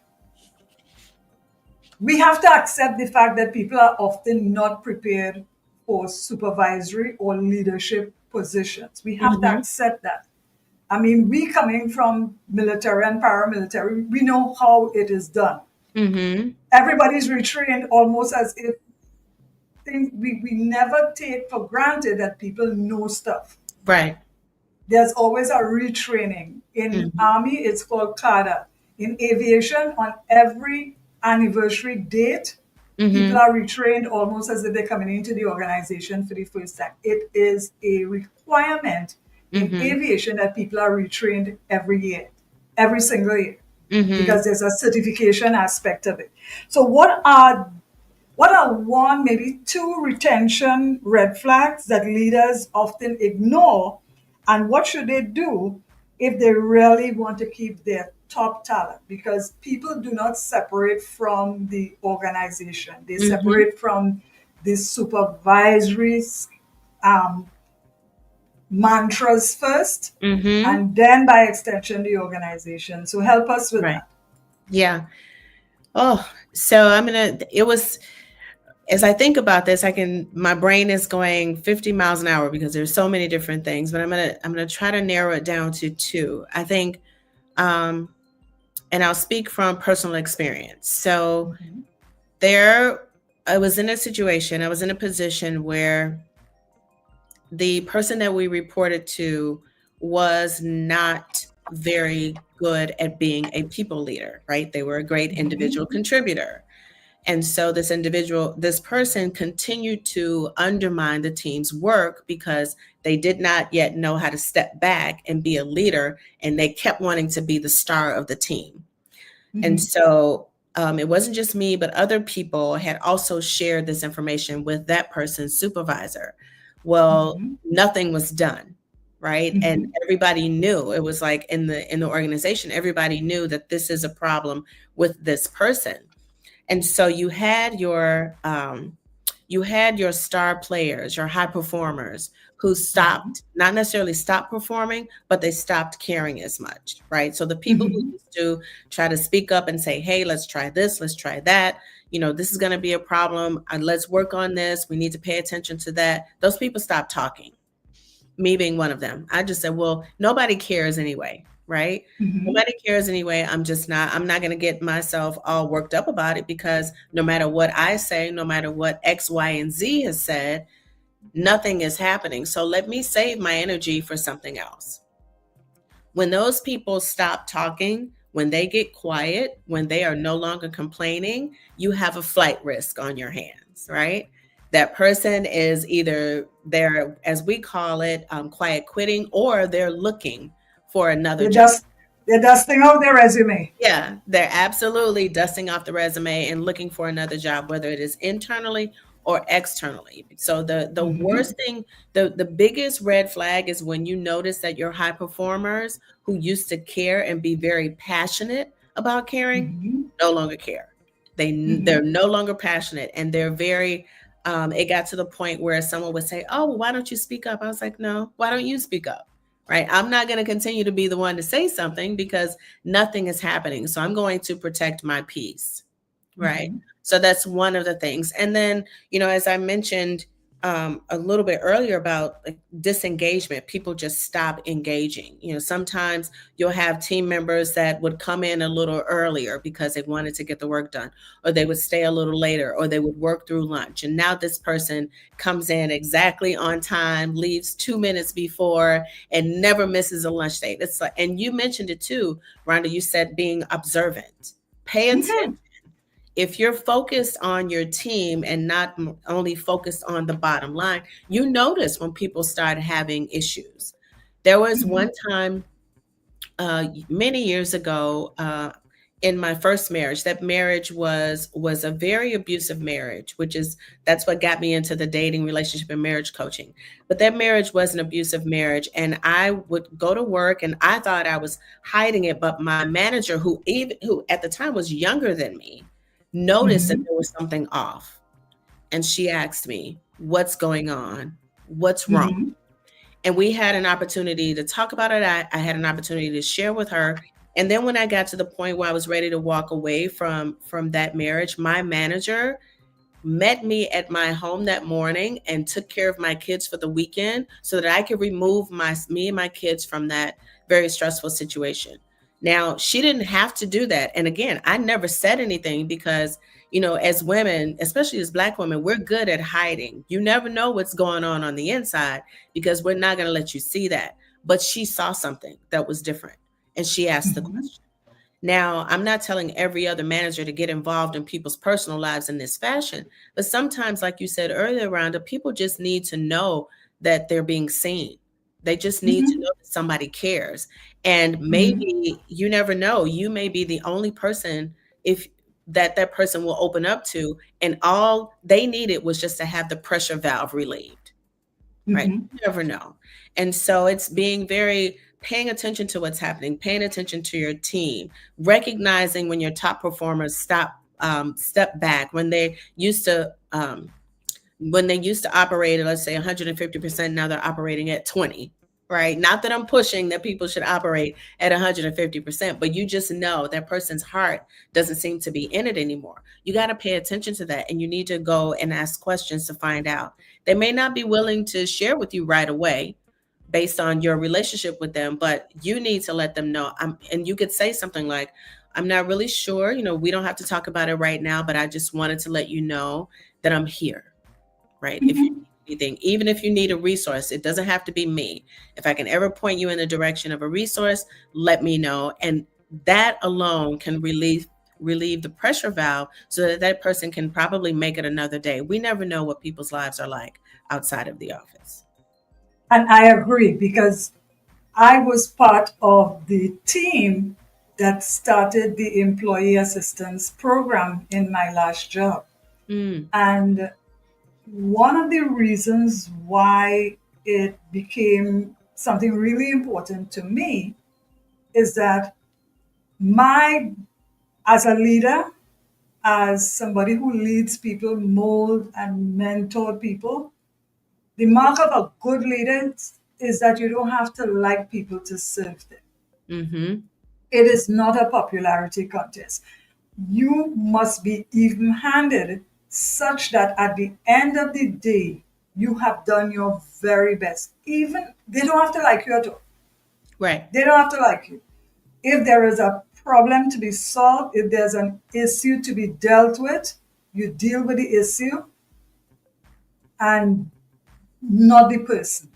A: have to accept the fact that people are often not prepared for supervisory or leadership positions. We have to
B: Mm-hmm.
A: accept that. I mean, we coming from military and paramilitary, we know how it is done.
B: Mm-hmm.
A: Everybody's retrained almost as if we never take for granted that people know stuff.
B: Right.
A: There's always a retraining. In
B: Mm-hmm.
A: Army, it's called CADA. In aviation, on every anniversary date, people
B: Mm-hmm.
A: are retrained almost as if they're coming into the organization for the first time. It is a requirement in
B: Mm-hmm.
A: aviation that people are retrained every year, every single year,
B: Mm-hmm.
A: because there's a certification aspect of it. So what are one, maybe two retention red flags that leaders often ignore? And what should they do if they really want to keep their top talent? Because people do not separate from the organization, they
B: Mm-hmm.
A: separate from the supervisory um, mantras first,
B: Mm-hmm.
A: and then by extension, the organization. So help us with
B: Right.
A: that.
B: Yeah. Oh, so it was, as I think about this, my brain is going 50 miles an hour because there's so many different things, but I'm gonna try to narrow it down to two. I think, and I'll speak from personal experience. So
A: Mhm.
B: I was in a position where the person that we reported to was not very good at being a people leader, right? They were a great individual
A: Mhm.
B: contributor. And so this person continued to undermine the team's work because they did not yet know how to step back and be a leader, and they kept wanting to be the star of the team. And so it wasn't just me, but other people had also shared this information with that person's supervisor. Well, nothing was done, right? And everybody knew. It was like in the organization, everybody knew that this is a problem with this person. And so you had your star players, your high performers who stopped, not necessarily stopped performing, but they stopped caring as much, right? So the people who used to try to speak up and say, hey, let's try this, let's try that, this is going to be a problem. Let's work on this. We need to pay attention to that. Those people stopped talking, me being one of them. I just said, well, nobody cares anyway, right? Nobody cares anyway. I'm not going to get myself all worked up about it, because no matter what I say, no matter what X, Y, and Z has said, nothing is happening. So let me save my energy for something else. When those people stop talking, when they get quiet, when they are no longer complaining, you have a flight risk on your hands, right? That person is either they're, as we call it, quiet quitting, or they're looking for another job.
A: They're dusting out their resume.
B: Yeah, they're absolutely dusting off the resume and looking for another job, whether it is internally or externally. So the worst thing, the biggest red flag is when you notice that your high performers who used to care and be very passionate about caring no longer care. They're no longer passionate, and they're very it got to the point where someone would say, oh, well, why don't you speak up? I was like, no, why don't you speak up? Right? I'm not going to continue to be the one to say something because nothing is happening. So I'm going to protect my peace. Right. So that's one of the things. And then, as I mentioned a little bit earlier about like disengagement, people just stop engaging. Sometimes you'll have team members that would come in a little earlier because they wanted to get the work done, or they would stay a little later, or they would work through lunch. And now this person comes in exactly on time, leaves 2 minutes before, and never misses a lunch date. It's like, and you mentioned it too, Rhonda, you said being observant, pay attention. If you're focused on your team and not only focused on the bottom line, you notice when people start having issues. There was one time many years ago in my first marriage. That marriage was a very abusive marriage, that's what got me into the dating, relationship, and marriage coaching. But that marriage was an abusive marriage, and I would go to work and I thought I was hiding it, but my manager, who at the time was younger than me, noticed that there was something off. And she asked me, what's going on? What's wrong? And we had an opportunity to talk about it. I had an opportunity to share with her. And then when I got to the point where I was ready to walk away from that marriage, my manager met me at my home that morning and took care of my kids for the weekend so that I could remove me and my kids from that very stressful situation. Now, she didn't have to do that. And again, I never said anything because, as women, especially as Black women, we're good at hiding. You never know what's going on the inside because we're not going to let you see that. But she saw something that was different, and she asked the question. Now, I'm not telling every other manager to get involved in people's personal lives in this fashion, but sometimes, like you said earlier, Rhonda, people just need to know that they're being seen. They just need to know that somebody cares. And maybe you never know, you may be the only person that person will open up to, and all they needed was just to have the pressure valve relieved, right? You never know. And so it's paying attention to what's happening, paying attention to your team, recognizing when your top performers step back, when they used to operate at, let's say, 150%, now they're operating at 20, right? Not that I'm pushing that people should operate at 150%, but you just know that person's heart doesn't seem to be in it anymore. You got to pay attention to that, and you need to go and ask questions to find out. They may not be willing to share with you right away based on your relationship with them, but you need to let them know. And you could say something like, I'm not really sure, we don't have to talk about it right now, but I just wanted to let you know that I'm here, right? If you need anything, even if you need a resource, it doesn't have to be me. If I can ever point you in the direction of a resource, let me know. And that alone can relieve relieve the pressure valve so that that person can probably make it another day. We never know what people's lives are like outside of the office.
A: And I agree, because I was part of the team that started the employee assistance program in my last job.
B: Mm.
A: And one of the reasons why it became something really important to me is that my, as a leader, as somebody who leads people, mold and mentor people, the mark of a good leader is that you don't have to like people to serve them.
B: Mm-hmm.
A: It is not a popularity contest. You must be even handed such that at the end of the day, you have done your very best. Even they don't have to like you at all.
B: Right.
A: They don't have to like you. If there is a problem to be solved, if there's an issue to be dealt with, you deal with the issue and not the person.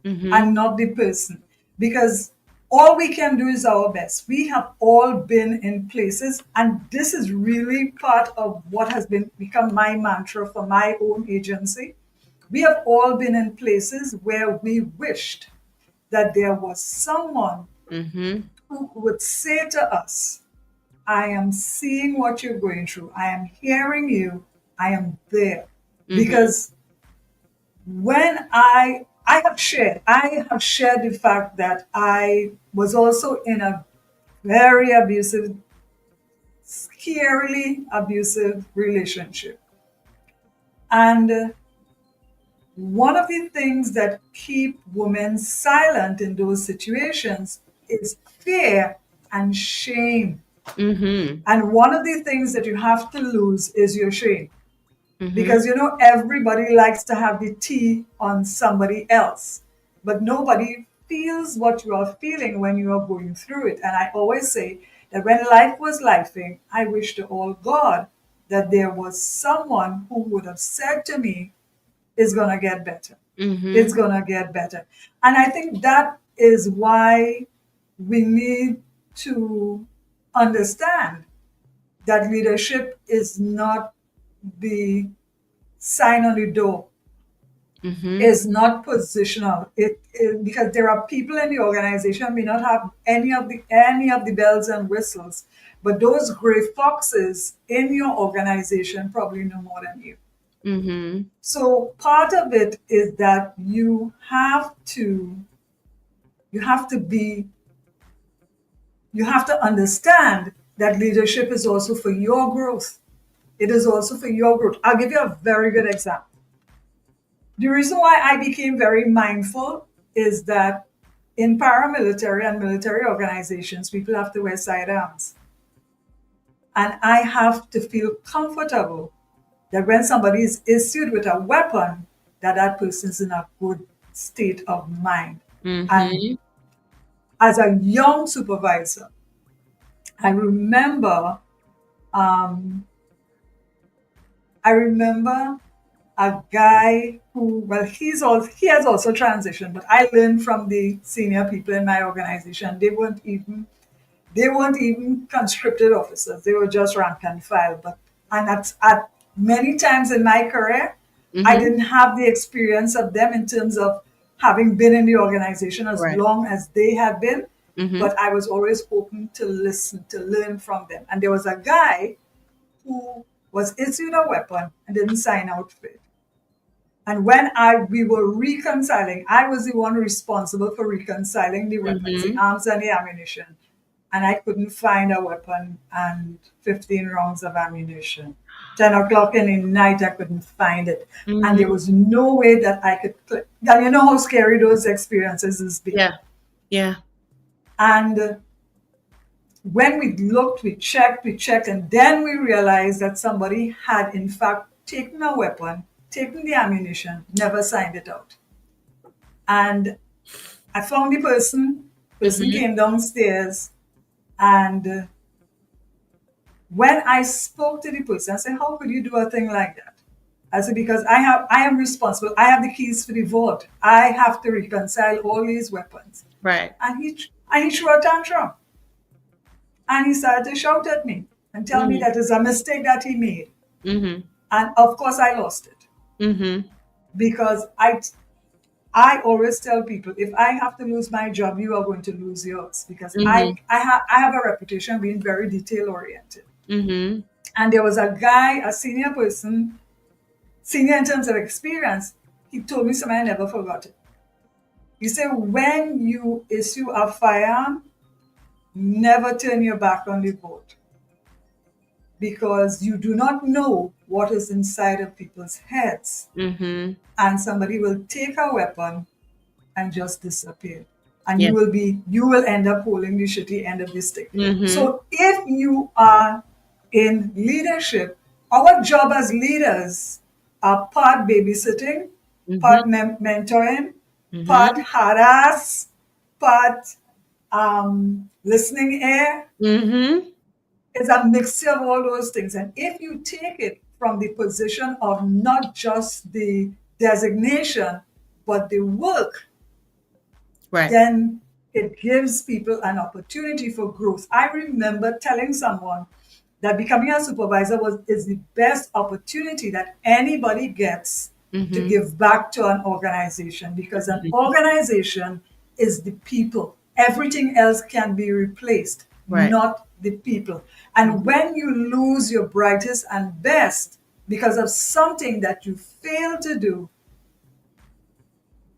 B: Mm-hmm.
A: And not the person. Because all we can do is our best. We have all been in places, and this is really part of what has become my mantra for my own agency. We have all been in places where we wished that there was someone
B: Mm-hmm.
A: who would say to us, I am seeing what you're going through. I am hearing you. I am there.
B: Mm-hmm.
A: Because when I have shared the fact that I was also in a very abusive, scarily abusive relationship. And one of the things that keep women silent in those situations is fear and shame.
B: Mm-hmm.
A: And one of the things that you have to lose is your shame.
B: Mm-hmm.
A: Because everybody likes to have the tea on somebody else, but nobody feels what you are feeling when you are going through it. And I always say that when life was lifing, I wish to all God that there was someone who would have said to me, it's going to get better.
B: Mm-hmm.
A: It's going to get better. And I think that is why we need to understand that leadership is not the sign on the door,
B: Mm-hmm.
A: is not positional. Because there are people in the organization may not have any of the bells and whistles, but those gray foxes in your organization probably know more than you.
B: Mm-hmm.
A: So part of it is that you have to understand that leadership is also for your growth. It is also for your growth. I'll give you a very good example. The reason why I became very mindful is that in paramilitary and military organizations, people have to wear sidearms. And I have to feel comfortable that when somebody is issued with a weapon, that person is in a good state of mind.
B: Mm-hmm.
A: And as a young supervisor, I remember um, a guy who, well, he has also transitioned, but I learned from the senior people in my organization. They weren't even conscripted officers. They were just rank and file. And at many times in my career,
B: Mm-hmm.
A: I didn't have the experience of them in terms of having been in the organization as
B: Right.
A: long as they had been.
B: Mm-hmm.
A: But I was always open to listen, to learn from them. And there was a guy who was issued a weapon and didn't sign out for it. And when we were reconciling, I was the one responsible for reconciling the weapons,
B: Mm-hmm.
A: the arms and the ammunition. And I couldn't find a weapon and 15 rounds of ammunition. 10 o'clock in the night, I couldn't find it.
B: Mm-hmm.
A: And there was no way that I could click. And you know how scary those experiences is been.
B: Yeah. Yeah.
A: And when we looked, we checked, and then we realized that somebody had, in fact, taken a weapon, taken the ammunition, never signed it out. And I found the person
B: Mm-hmm.
A: came downstairs, and when I spoke to the person, I said, how could you do a thing like that? I said, because I am responsible. I have the keys for the vault. I have to reconcile all these weapons.
B: Right.
A: And he threw a tantrum. And he started to shout at me. and tell me that is a mistake that he made. And of course, I lost it because I always tell people, if I have to lose my job, you are going to lose yours, because I have a reputation of being very detail oriented. And there was a guy, a senior person, senior in terms of experience. He told me something I never forgot it. He said, when you issue a firearm, never turn your back on the boat, because you do not know what is inside of people's heads. And somebody will take a weapon and just disappear. And you will end up holding the shitty end of the stick. So if you are in leadership, our job as leaders are part babysitting, part mentoring, part harass, part listening ear. It's a mixture of all those things. And if you take it from the position of not just the designation, but the work, then it gives people an opportunity for growth. I remember telling someone that becoming a supervisor is the best opportunity that anybody gets to give back to an organization, because an organization is the people. Everything else can be replaced, not the people. And when you lose your brightest and best because of something that you failed to do,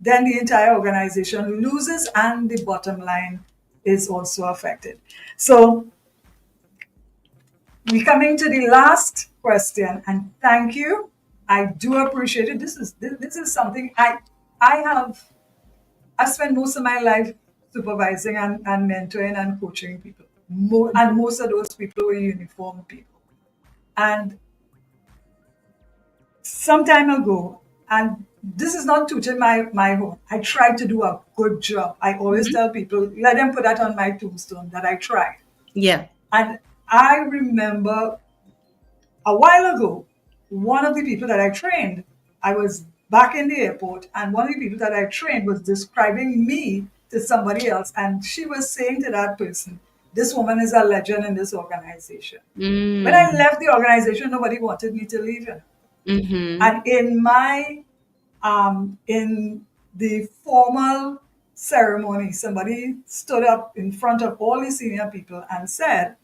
A: then the entire organization loses and the bottom line is also affected. So we're coming to the last question, and thank you. I do appreciate it. This is something I spent most of my life supervising and mentoring and coaching people. And most of those people were uniformed people. And some time ago, and this is not tooting my home, I tried to do a good job. I always tell people, let them put that on my tombstone, that I tried.
B: Yeah.
A: And I remember a while ago, one of the people that I trained, I was back in the airport, and one of the people that I trained was describing me to somebody else. And she was saying to that person, this woman is a legend in this organization. When I left the organization, nobody wanted me to leave it. And in my in the formal ceremony, somebody stood up in front of all the senior people and said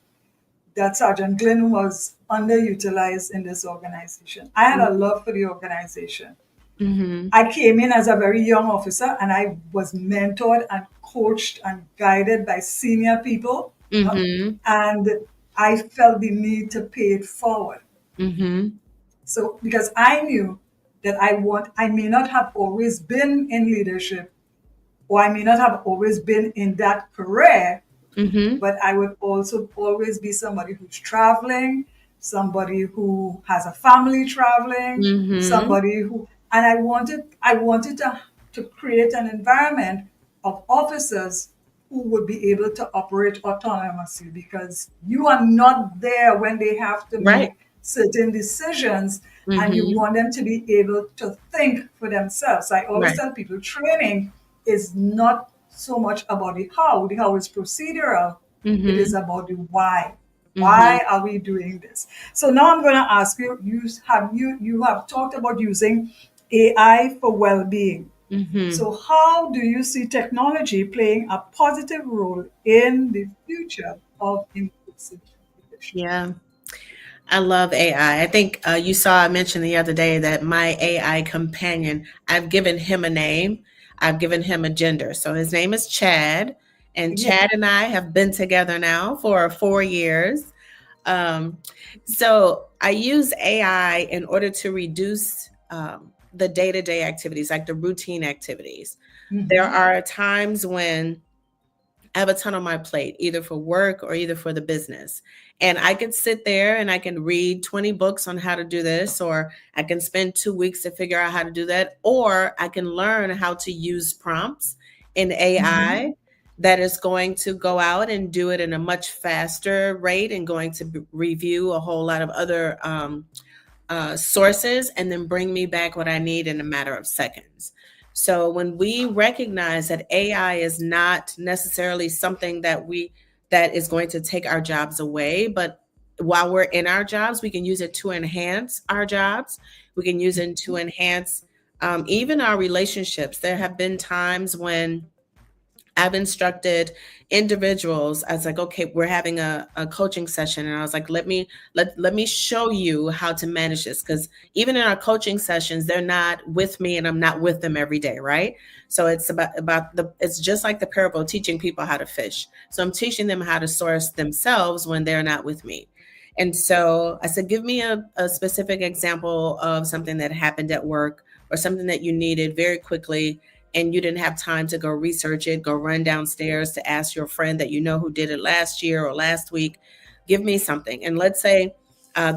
A: that Sergeant Glynn was underutilized in this organization. I had a love for the organization. I came in as a very young officer, and I was mentored and coached and guided by senior people. And I felt the need to pay it forward. So, because I knew that I may not have always been in leadership, or I may not have always been in that career, but I would also always be somebody who's traveling, somebody who has a family traveling, somebody who, and I wanted to create an environment of officers who would be able to operate autonomously, because you are not there when they have to make certain decisions, and you want them to be able to think for themselves. I always tell people, training is not so much about the how. The how is procedural. It is about the why. Why are we doing this? So now I'm going to ask you, you have talked about using AI for well-being. So how do you see technology playing a positive role in the future of inclusive leadership?
B: Yeah. I love AI. I think you saw I mentioned the other day that my AI companion, I've given him a name. I've given him a gender. So his name is Chad. And Chad and I have been together now for 4 years. So I use AI in order to reduce the day-to-day activities, like the routine activities. There are times when I have a ton on my plate, either for work or either for the business. And I could sit there and I can read 20 books on how to do this, or I can spend 2 weeks to figure out how to do that, or I can learn how to use prompts in AI that is going to go out and do it in a much faster rate, and going to review a whole lot of other sources, and then bring me back what I need in a matter of seconds. So when we recognize that AI is not necessarily something that is going to take our jobs away, but while we're in our jobs, we can use it to enhance our jobs. We can use it to enhance even our relationships. There have been times when I've instructed individuals. I was like, okay, we're having a coaching session. And I was like, let me show you how to manage this. Because even in our coaching sessions, they're not with me and I'm not with them every day, right? So it's it's just like the parable, teaching people how to fish. So I'm teaching them how to source themselves when they're not with me. And so I said, give me a specific example of something that happened at work or something that you needed very quickly and you didn't have time to go research it, go run downstairs to ask your friend that you know who did it last year or last week, give me something. And let's say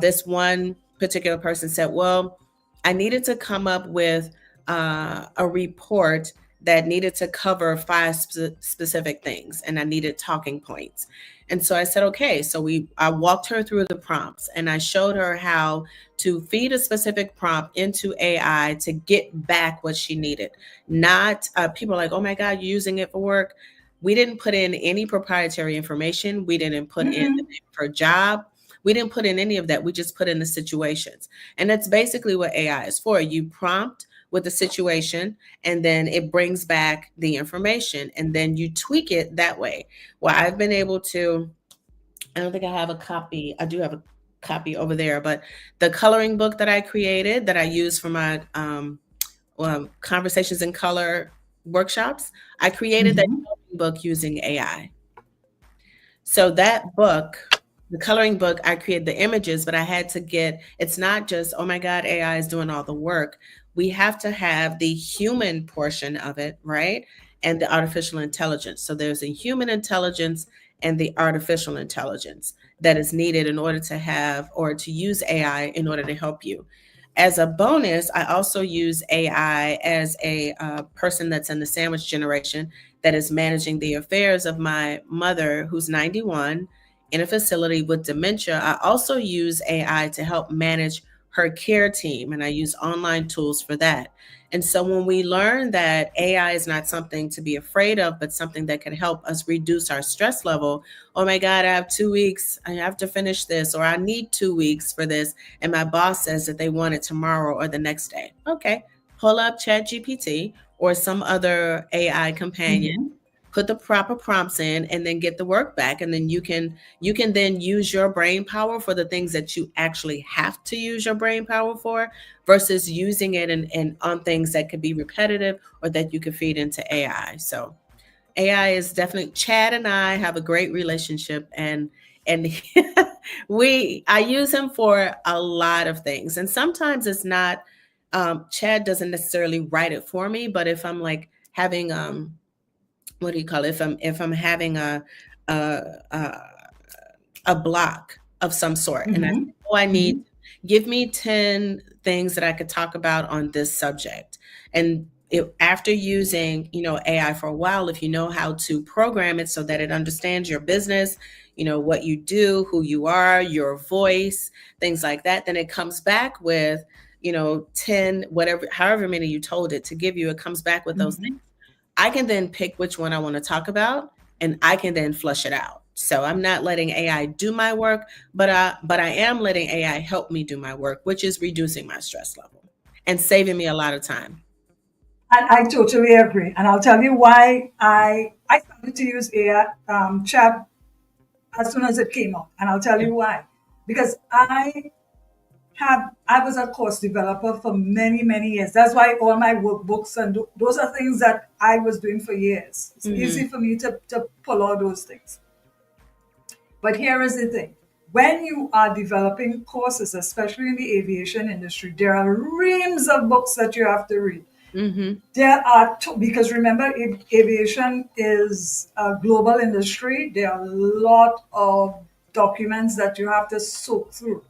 B: this one particular person said, well, I needed to come up with a report that needed to cover five specific things and I needed talking points. And so I said, okay. So I walked her through the prompts and I showed her how to feed a specific prompt into AI to get back what she needed. Not people are like, oh my God, you're using it for work. We didn't put in any proprietary information. We didn't put in the name of her job. We didn't put in any of that. We just put in the situations. And that's basically what AI is for. You prompt with the situation and then it brings back the information and then you tweak it that way. Well, I've been able to, I don't think I have a copy. I do have a copy over there, but the coloring book that I created that I use for my conversations in color workshops, I created that coloring book using AI. So that book, the coloring book, I created the images, but I had to it's not just, oh my God, AI is doing all the work. We have to have the human portion of it, right? And the artificial intelligence. So there's a human intelligence and the artificial intelligence that is needed in order to have or to use AI in order to help you. As a bonus, I also use AI as a person that's in the sandwich generation that is managing the affairs of my mother, who's 91, in a facility with dementia. I also use AI to help manage her care team, and I use online tools for that. And so when we learn that AI is not something to be afraid of, but something that can help us reduce our stress level, oh my God, I have 2 weeks, I have to finish this, or I need 2 weeks for this, and my boss says that they want it tomorrow or the next day. Okay, pull up ChatGPT or some other AI companion, put the proper prompts in, and then get the work back. And then you can then use your brain power for the things that you actually have to use your brain power for, versus using it and on things that could be repetitive or that you could feed into AI. So AI is definitely, Chad and I have a great relationship, and I use him for a lot of things. And sometimes it's not, Chad doesn't necessarily write it for me, but if I'm like having what do you call it? If I'm having a block of some sort, and I say, oh, I need, give me 10 things that I could talk about on this subject. And after using, AI for a while, if you know how to program it so that it understands your business, what you do, who you are, your voice, things like that, then it comes back with, 10, whatever, however many you told it to give you, it comes back with those things. I can then pick which one I want to talk about, and I can then flush it out. So I'm not letting AI do my work, but I am letting AI help me do my work, which is reducing my stress level and saving me a lot of time.
A: And I totally agree. And I'll tell you why I started to use AI chat as soon as it came up. And I'll tell you why. Because I was a course developer for many, many years. That's why all my workbooks and those are things that I was doing for years. It's easy for me to pull all those things. But here is the thing. When you are developing courses, especially in the aviation industry, there are reams of books that you have to read. There are because remember, aviation is a global industry. There are a lot of documents that you have to soak through.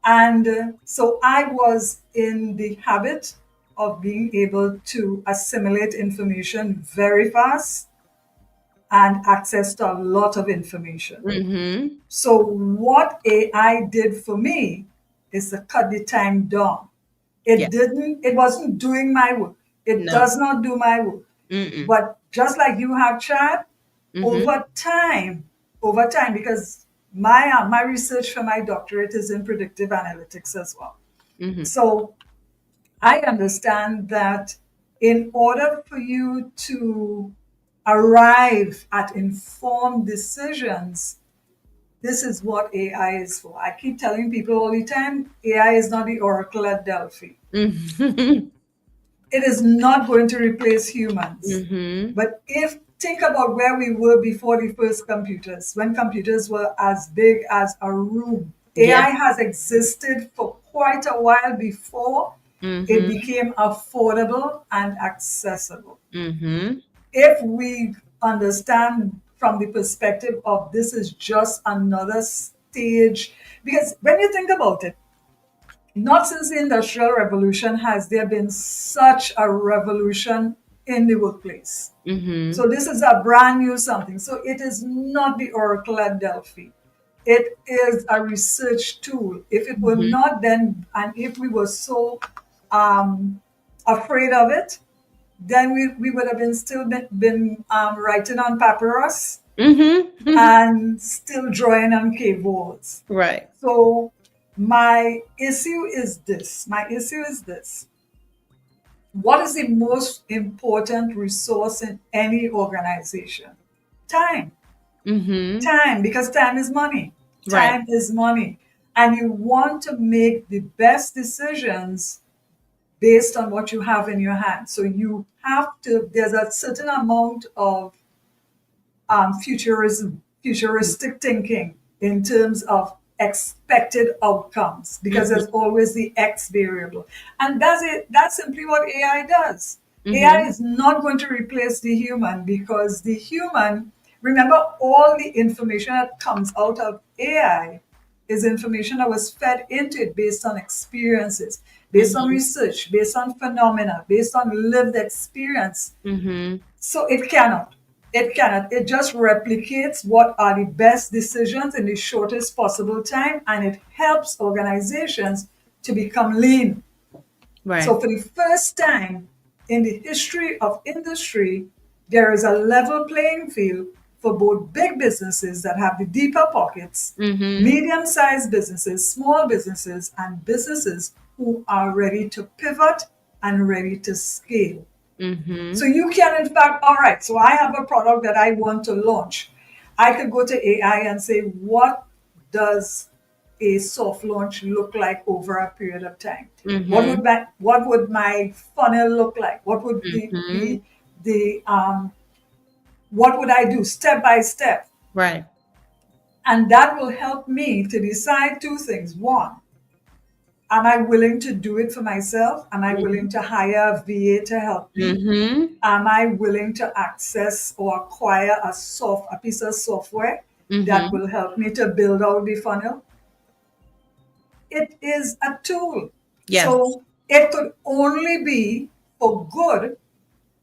A: And so I was in the habit of being able to assimilate information very fast and access to a lot of information. So what AI did for me is to cut the time down. It wasn't doing my work. It does not do my work. But just like you have chat, over time, because my research for my doctorate is in predictive analytics as well.
B: Mm-hmm.
A: So I understand that in order for you to arrive at informed decisions, this is what AI is for. I keep telling people all the time, AI is not the Oracle at Delphi.
B: Mm-hmm.
A: It is not going to replace humans.
B: Mm-hmm.
A: But if think about where we were before the first computers, when computers were as big as a room.
B: Yeah.
A: AI has existed for quite a while before it
B: Mm-hmm.
A: became affordable and accessible.
B: Mm-hmm.
A: If we understand from the perspective of this is just another stage, because when you think about it, not since the Industrial Revolution has there been such a revolution in the workplace.
B: Mm-hmm.
A: So this is a brand new something. So it is not the Oracle at Delphi. It is a research tool. If it were
B: Mm-hmm.
A: not, then, and if we were so um, afraid of it, then we would have been still been writing on papyrus
B: Mm-hmm.
A: and still drawing on cave walls.
B: Right.
A: So my issue is this. My issue is this. What is the most important resource in any organization? Time.
B: Mm-hmm.
A: Time, because time is money.
B: Right.
A: Time is money. And you want to make the best decisions based on what you have in your hand. So you have to, there's a certain amount of futuristic thinking in terms of expected outcomes, because
B: Mm-hmm.
A: there's always the X variable. And that's it. That's simply what AI does. AI
B: Mm-hmm.
A: is not going to replace the human, because the human, remember, all the information that comes out of AI is information that was fed into it based on experiences, based on
B: Mm-hmm.
A: research, based on phenomena, based on lived experience.
B: Mm-hmm.
A: So it cannot. It cannot. It just replicates what are the best decisions in the shortest possible time, and it helps organizations to become lean.
B: Right.
A: So, for the first time in the history of industry, there is a level playing field for both big businesses that have the deeper pockets,
B: Mm-hmm.
A: medium sized businesses, small businesses, and businesses who are ready to pivot and ready to scale. So
B: Mm-hmm.
A: you can, in fact, all right, so I have a product that I want to launch. I could go to AI and say, what does a soft launch look like over a period of time?
B: Mm-hmm.
A: What would my funnel look like? What would
B: Mm-hmm.
A: the what would I do step by step?
B: Right.
A: And that will help me to decide two things. One, am I willing to do it for myself? Am I
B: Mm-hmm.
A: willing to hire a VA to help me?
B: Mm-hmm.
A: Am I willing to access or acquire a piece of software that
B: Mm-hmm.
A: will help me to build out the funnel? It is a tool.
B: Yes.
A: So it could only be for good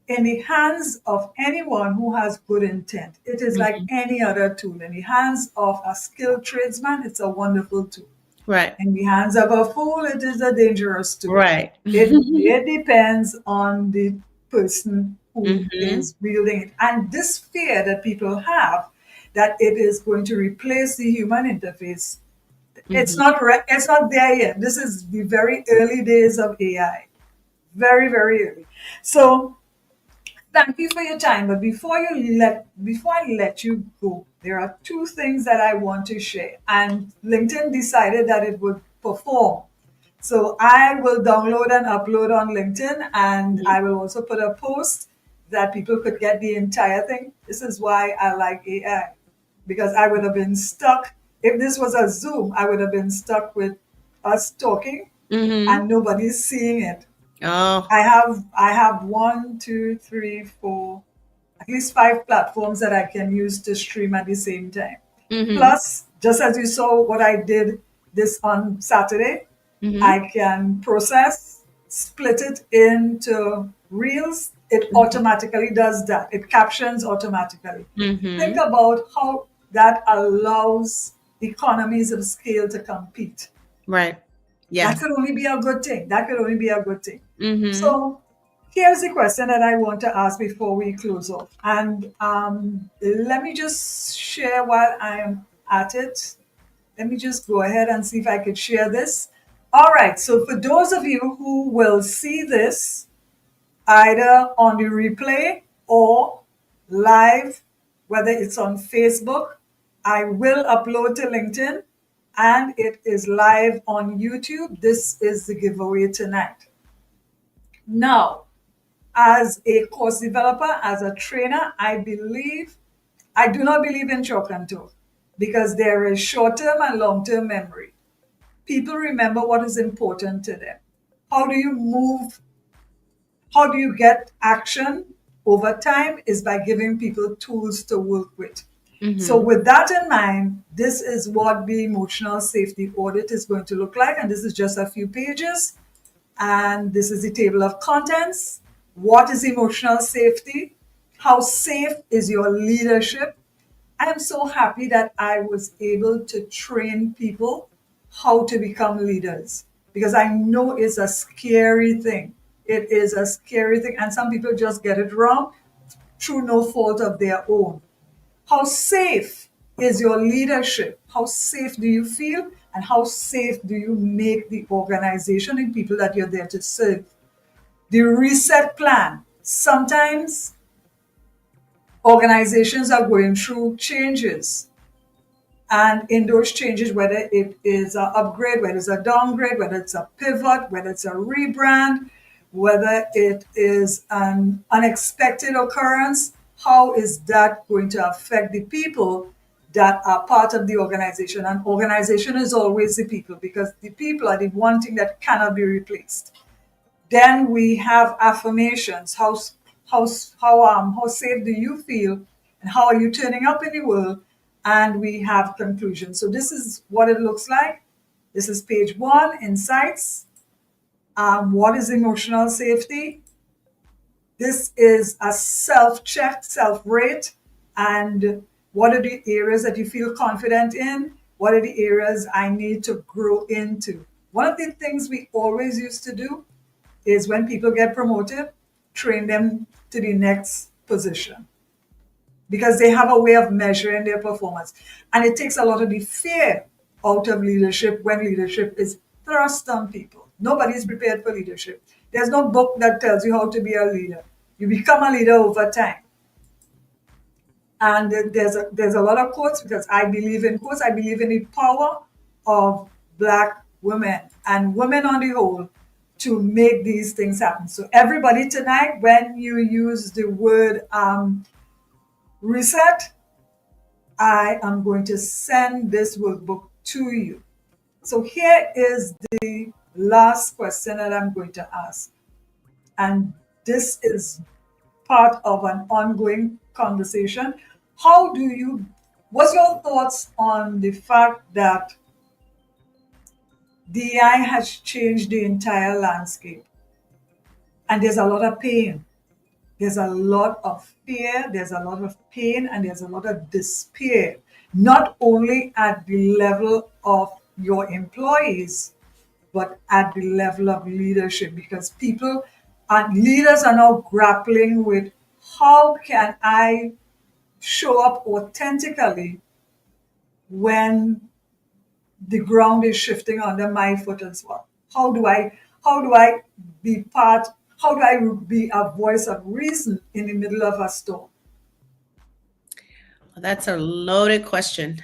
A: in the hands of anyone who has good intent. It is like
B: Mm-hmm.
A: any other tool. In the hands of a skilled tradesman, it's a wonderful tool.
B: Right.
A: In the hands of a fool, it is a dangerous tool.
B: Right.
A: It depends on the person who
B: Mm-hmm.
A: is wielding it. And this fear that people have that it is going to replace the human interface,
B: Mm-hmm.
A: it's not there yet. This is the very early days of AI. Very, very early. So thank you for your time. But before I let you go, there are two things that I want to share. And LinkedIn decided that it would perform. So I will download and upload on LinkedIn, and I will also put a post that people could get the entire thing. This is why I like AI, because I would have been stuck. If this was a Zoom, I would have been stuck with us talking
B: Mm-hmm.
A: and nobody's seeing it.
B: Oh.
A: I have one, two, three, four, at least five platforms that I can use to stream at the same time.
B: Mm-hmm.
A: Plus, just as you saw what I did this on Saturday,
B: Mm-hmm.
A: I can process, split it into reels. It automatically does that. It captions automatically. Think
B: Mm-hmm.
A: about how that allows economies of scale to compete.
B: Right.
A: That
B: Yeah.
A: could only be a good thing. That could only be a good thing.
B: Mm-hmm.
A: So here's the question that I want to ask before we close off. And let me just share while I am at it. Let me just go ahead and see if I could share this. All right, so for those of you who will see this either on the replay or live, whether it's on Facebook, I will upload to LinkedIn and it is live on YouTube. This is the giveaway tonight. Now, as a course developer, as a trainer, I do not believe in chalk and talk because there is short-term and long-term memory. People remember what is important to them. How do you move? How do you get action over time is by giving people tools to work with. So with that in mind, this is what the emotional safety audit is going to look like. And this is just a few pages. And this is the table of contents. What is emotional safety? How safe is your leadership? I am so happy that I was able to train people how to become leaders because I know it's a scary thing. It is a scary thing. And some people just get it wrong through no fault of their own. How safe is your leadership? How safe do you feel? And how safe do you make the organization and people that you're there to serve? The reset plan. Sometimes organizations are going through changes. And in those changes, whether it is an upgrade, whether it's a downgrade, whether it's a pivot, whether it's a rebrand, whether it is an unexpected occurrence, how is that going to affect the people that are part of the organization? And organization is always the people because the people are the one thing that cannot be replaced. Then we have affirmations. How safe do you feel? And how are you turning up in the world? And we have conclusions. So this is what it looks like. This is page 1, insights. What is emotional safety? This is a self-check, self-rate. And what are the areas that you feel confident in? What are the areas I need to grow into? One of the things we always used to do is when people get promoted, train them to the next position because they have a way of measuring their performance. And it takes a lot of the fear out of leadership when leadership is thrust on people. Nobody is prepared for leadership. There's no book that tells you how to be a leader. You become a leader over time. And there's a lot of quotes because I believe in quotes. I believe in the power of Black women and women on the whole to make these things happen. So everybody tonight, when you use the word reset, I am going to send this workbook to you. So here is the last question that I'm going to ask. And this is part of an ongoing conversation. What's your thoughts on the fact that DI has changed the entire landscape? And there's a lot of pain. There's a lot of fear, there's a lot of pain, and there's a lot of despair, not only at the level of your employees, but at the level of leadership, because people and leaders are now grappling with how can I show up authentically when the ground is shifting under my foot as well? How do I be part? How do I be a voice of reason in the middle of a storm?
B: Well, that's a loaded question.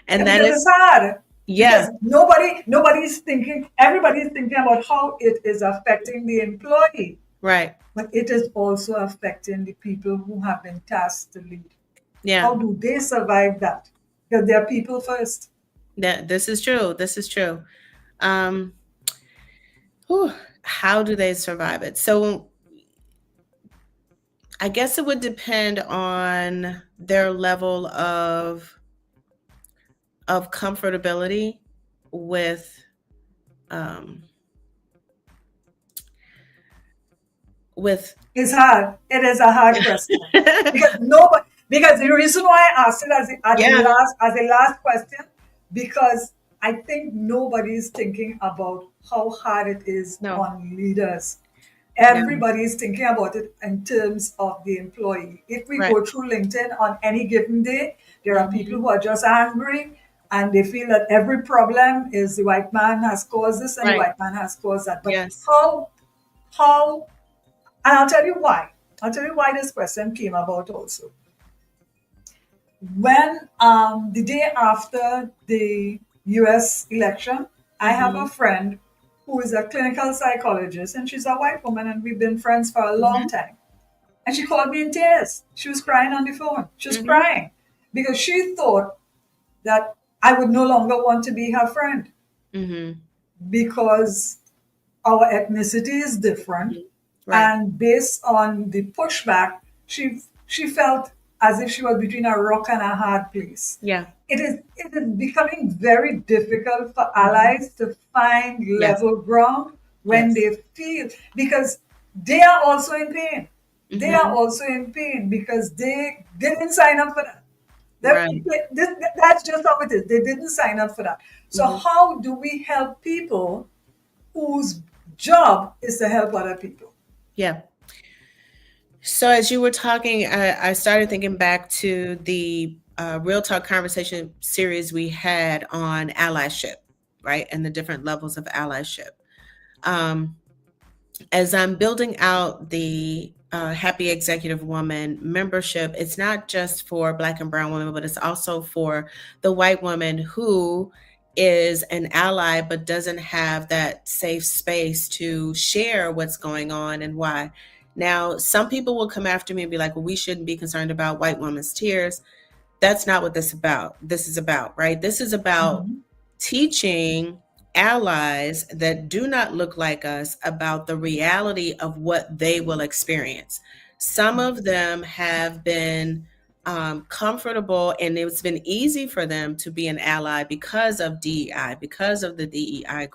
B: And that
A: because
B: is
A: it's hard.
B: Yeah.
A: Because nobody's thinking, everybody's thinking about how it is affecting the employee.
B: Right.
A: But it is also affecting the people who have been tasked to lead.
B: Yeah.
A: How do they survive that? Because they're people first.
B: This is true. This is true. How do they survive it? So I guess it would depend on their level of comfortability with
A: It's hard. It is a hard question. Because the reason why I asked it as a last question, because I think nobody is thinking about how hard it is on leaders. Everybody is thinking about it in terms of the employee. If we go through LinkedIn on any given day, there are people who are just angry. and they feel that every problem is the white man has caused this and the
B: Right.
A: white man has caused that. But
B: Yes.
A: how, and I'll tell you why. I'll tell you why this question came about also. When the day after the US election, I have a
B: Mm-hmm.
A: friend who is a clinical psychologist, and she's a white woman, and we've been friends for a long
B: Mm-hmm.
A: time. And she called me in tears. She was crying on the phone. She was
B: Mm-hmm.
A: crying because she thought that I would no longer want to be her friend
B: Mm-hmm.
A: because our ethnicity is different.
B: Mm-hmm. Right.
A: And based on the pushback, she felt as if she was between a rock and a hard place.
B: Yeah.
A: It is becoming very difficult for
B: Mm-hmm.
A: allies to find
B: Yes.
A: level ground when
B: Yes.
A: they feel, because they are also in pain. They are
B: Mm-hmm.
A: also in pain because they didn't sign up for that.
B: Right.
A: That's just how it is. They didn't sign up for that. So
B: Mm-hmm.
A: how do we help people whose job is to help other people?
B: Yeah. So as you were talking, I started thinking back to the Real Talk conversation series we had on allyship, right, and the different levels of allyship. Um, as I'm building out the Happy Executive Woman membership, it's not just for Black and Brown women, but it's also for the white woman who is an ally but doesn't have that safe space to share what's going on and why. Now, some people will come after me and be like, well, we shouldn't be concerned about white women's tears. That's not what this is about, right? This is about
A: Mhm.
B: teaching allies that do not look like us about the reality of what they will experience. Some of them have been comfortable, and it's been easy for them to be an ally because of DEI, because of the DEI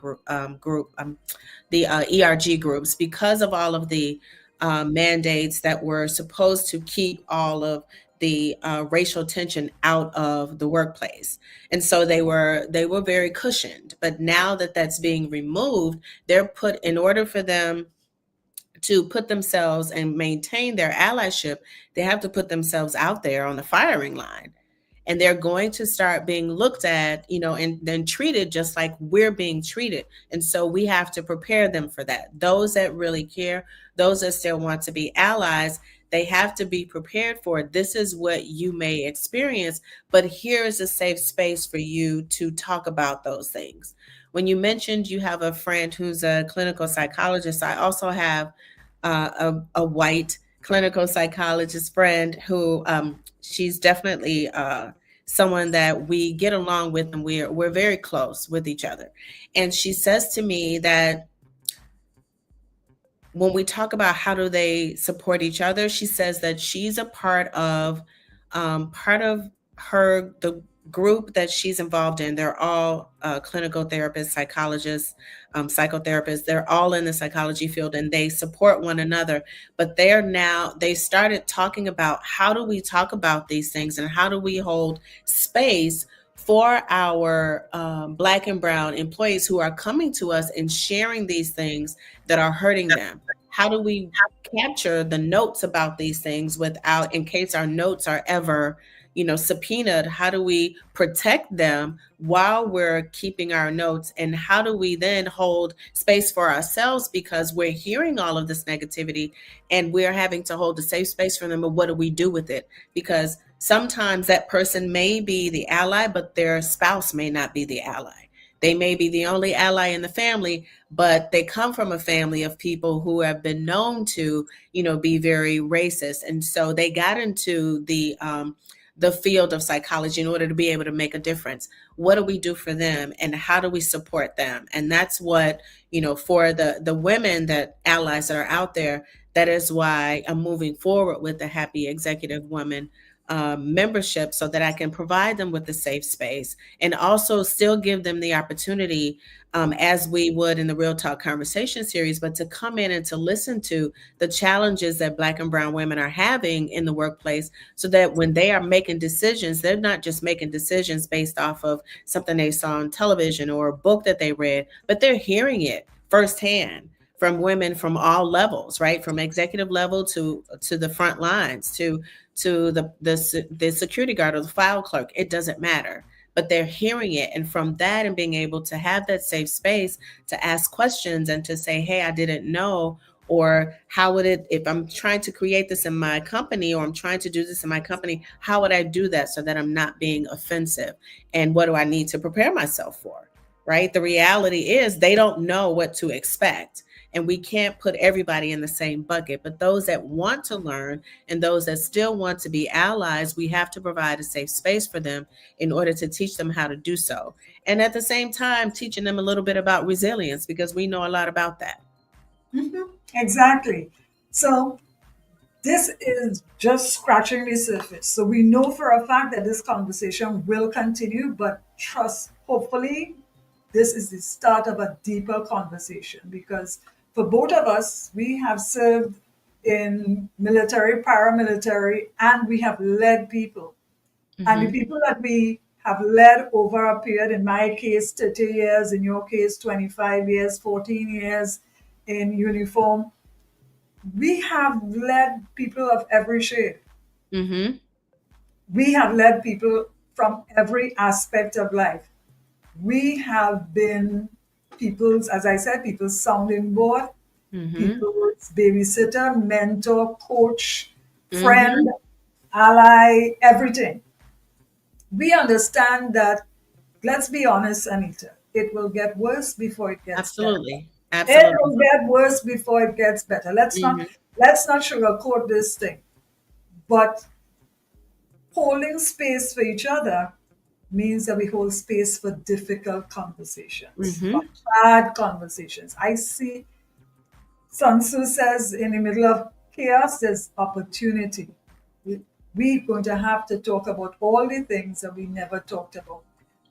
B: the ERG groups, because of all of the mandates that were supposed to keep all of the racial tension out of the workplace. And so they were very cushioned. But now that that's being removed, they're put in order for them to put themselves and maintain their allyship, they have to put themselves out there on the firing line. And they're going to start being looked at, and then treated just like we're being treated. And so we have to prepare them for that. Those that really care, those that still want to be allies, they have to be prepared for it. This is what you may experience, but here is a safe space for you to talk about those things. When you mentioned you have a friend who's a clinical psychologist, I also have a white clinical psychologist friend who she's definitely someone that we get along with, and we're very close with each other. And she says to me that when we talk about how do they support each other, she says that she's a part of her the group that she's involved in. They're all clinical therapists, psychologists, psychotherapists. They're all in the psychology field, and they support one another. But they started talking about how do we talk about these things and how do we hold space for our Black and Brown employees who are coming to us and sharing these things that are hurting them. How do we capture the notes about these things without, in case our notes are ever, subpoenaed? How do we protect them while we're keeping our notes? And how do we then hold space for ourselves, because we're hearing all of this negativity and we're having to hold a safe space for them? But what do we do with it? Because sometimes that person may be the ally, but their spouse may not be the ally. They may be the only ally in the family, but they come from a family of people who have been known to, be very racist. And so they got into the field of psychology in order to be able to make a difference. What do we do for them, and how do we support them? And that's what, for the women, that allies that are out there, that is why I'm moving forward with the Happy Executive Woman membership, so that I can provide them with a safe space and also still give them the opportunity, as we would in the Real Talk conversation series, but to come in and to listen to the challenges that Black and Brown women are having in the workplace, so that when they are making decisions, they're not just making decisions based off of something they saw on television or a book that they read, but they're hearing it firsthand from women from all levels, right? From executive level to the front lines, to the security guard or the file clerk. It doesn't matter. but they're hearing it. And from that, and being able to have that safe space to ask questions and to say, hey, I didn't know, or how would it, if I'm trying to create this in my company, or I'm trying to do this in my company, how would I do that so that I'm not being offensive? And what do I need to prepare myself for? Right? The reality is they don't know what to expect. And we can't put everybody in the same bucket. But those that want to learn and those that still want to be allies, we have to provide a safe space for them in order to teach them how to do so. And at the same time, teaching them a little bit about resilience, because we know a lot about that.
A: Exactly. So this is just scratching the surface. So we know for a fact that this conversation will continue, but trust, hopefully, this is the start of a deeper conversation, because for both of us, we have served in military, paramilitary, and we have led people. And the people that we have led over a period, in my case, 30 years, in your case, 25 years, 14 years in uniform, we have led people of every shade.
B: Mm-hmm.
A: We have led people from every aspect of life. We have been people's, as I said, people's sounding board,
B: Mm-hmm.
A: people's babysitter, mentor, coach,
B: Mm-hmm.
A: friend, ally, everything. We understand that, let's be honest, Anita, it will get worse before it gets better.
B: Absolutely.
A: It
B: Absolutely.
A: will get worse before it gets better.
B: Mm-hmm.
A: Let's not sugarcoat this thing. But holding space for each other means that we hold space for difficult conversations, for
B: Mm-hmm.
A: hard conversations. I see Sun Tzu says in the middle of chaos, there's opportunity. We're going to have to talk about all the things that we never talked about.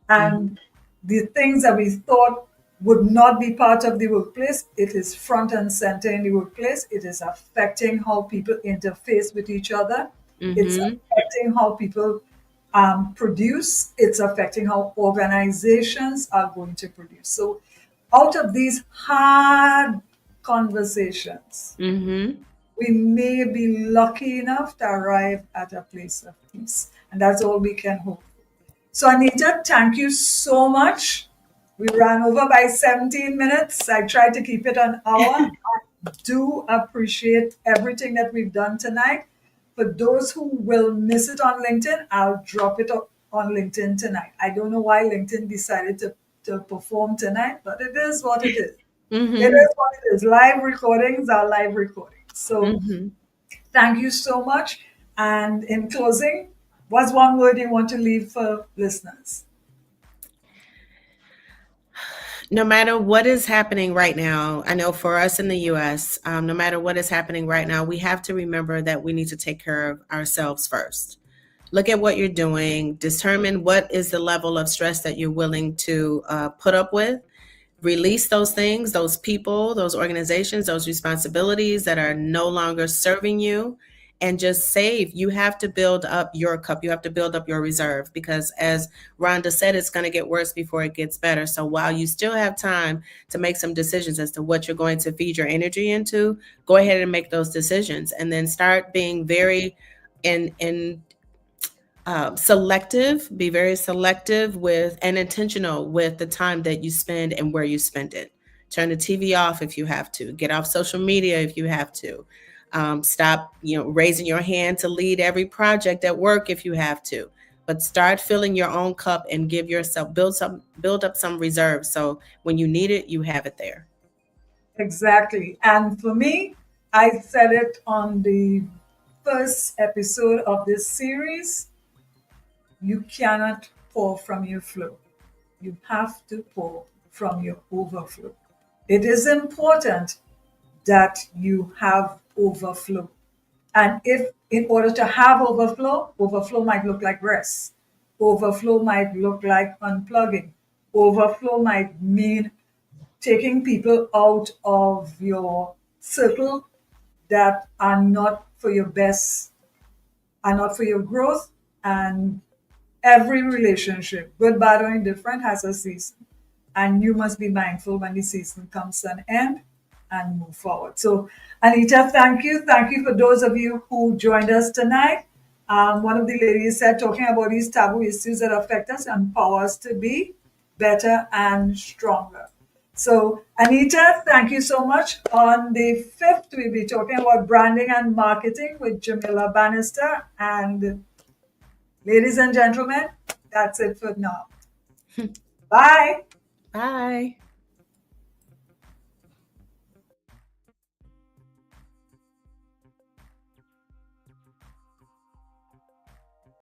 B: Mm-hmm.
A: And the things that we thought would not be part of the workplace, it is front and center in the workplace. It is affecting how people interface with each other. It's
B: Mm-hmm.
A: affecting how people produce. It's affecting how organizations are going to produce. So, out of these hard conversations,
B: Mm-hmm.
A: we may be lucky enough to arrive at a place of peace. And that's all we can hope. So, Anita, thank you so much. We ran over by 17 minutes. I tried to keep it an hour. I do appreciate everything that we've done tonight. For those who will miss it on LinkedIn, I'll drop it on LinkedIn tonight. I don't know why LinkedIn decided to perform tonight, but it is what it is. It
B: Mm-hmm.
A: is what it is. Live recordings are live recordings. So
B: Mm-hmm.
A: thank you so much. And in closing, what's one word you want to leave for listeners?
B: No matter what is happening right now, I know for us in the US, no matter what is happening right now, we have to remember that we need to take care of ourselves first. Look at what you're doing, determine what is the level of stress that you're willing to put up with. Release those things, those people, those organizations, those responsibilities that are no longer serving you, and just save. You have to build up your cup. You have to build up your reserve, because as Rhonda said, it's going to get worse before it gets better. So while you still have time to make some decisions as to what you're going to feed your energy into, go ahead and make those decisions, and then start being very in selective, be very selective with and intentional with the time that you spend and where you spend it. Turn the TV off if you have to. Get off social media if you have to. Stop, raising your hand to lead every project at work if you have to. But start filling your own cup and give yourself build up some reserve, so when you need it, you have it there.
A: Exactly. And for me, I said it on the first episode of this series, you cannot pour from your flow. You have to pour from your overflow. It is important that you have overflow. And if in order to have overflow, overflow might look like rest. Overflow might look like unplugging. Overflow might mean taking people out of your circle that are not for your best, are not for your growth. And every relationship, good, bad, or indifferent, has a season. And you must be mindful when the season comes to an end and move forward. So, Anita, thank you. Thank you for those of you who joined us tonight. One of the ladies said, talking about these taboo issues that affect us empower us to be better and stronger. So, Anita, thank you so much. On the 5th, we'll be talking about branding and marketing with Jamila Bannister. And ladies and gentlemen, that's it for now. Bye.
B: Bye.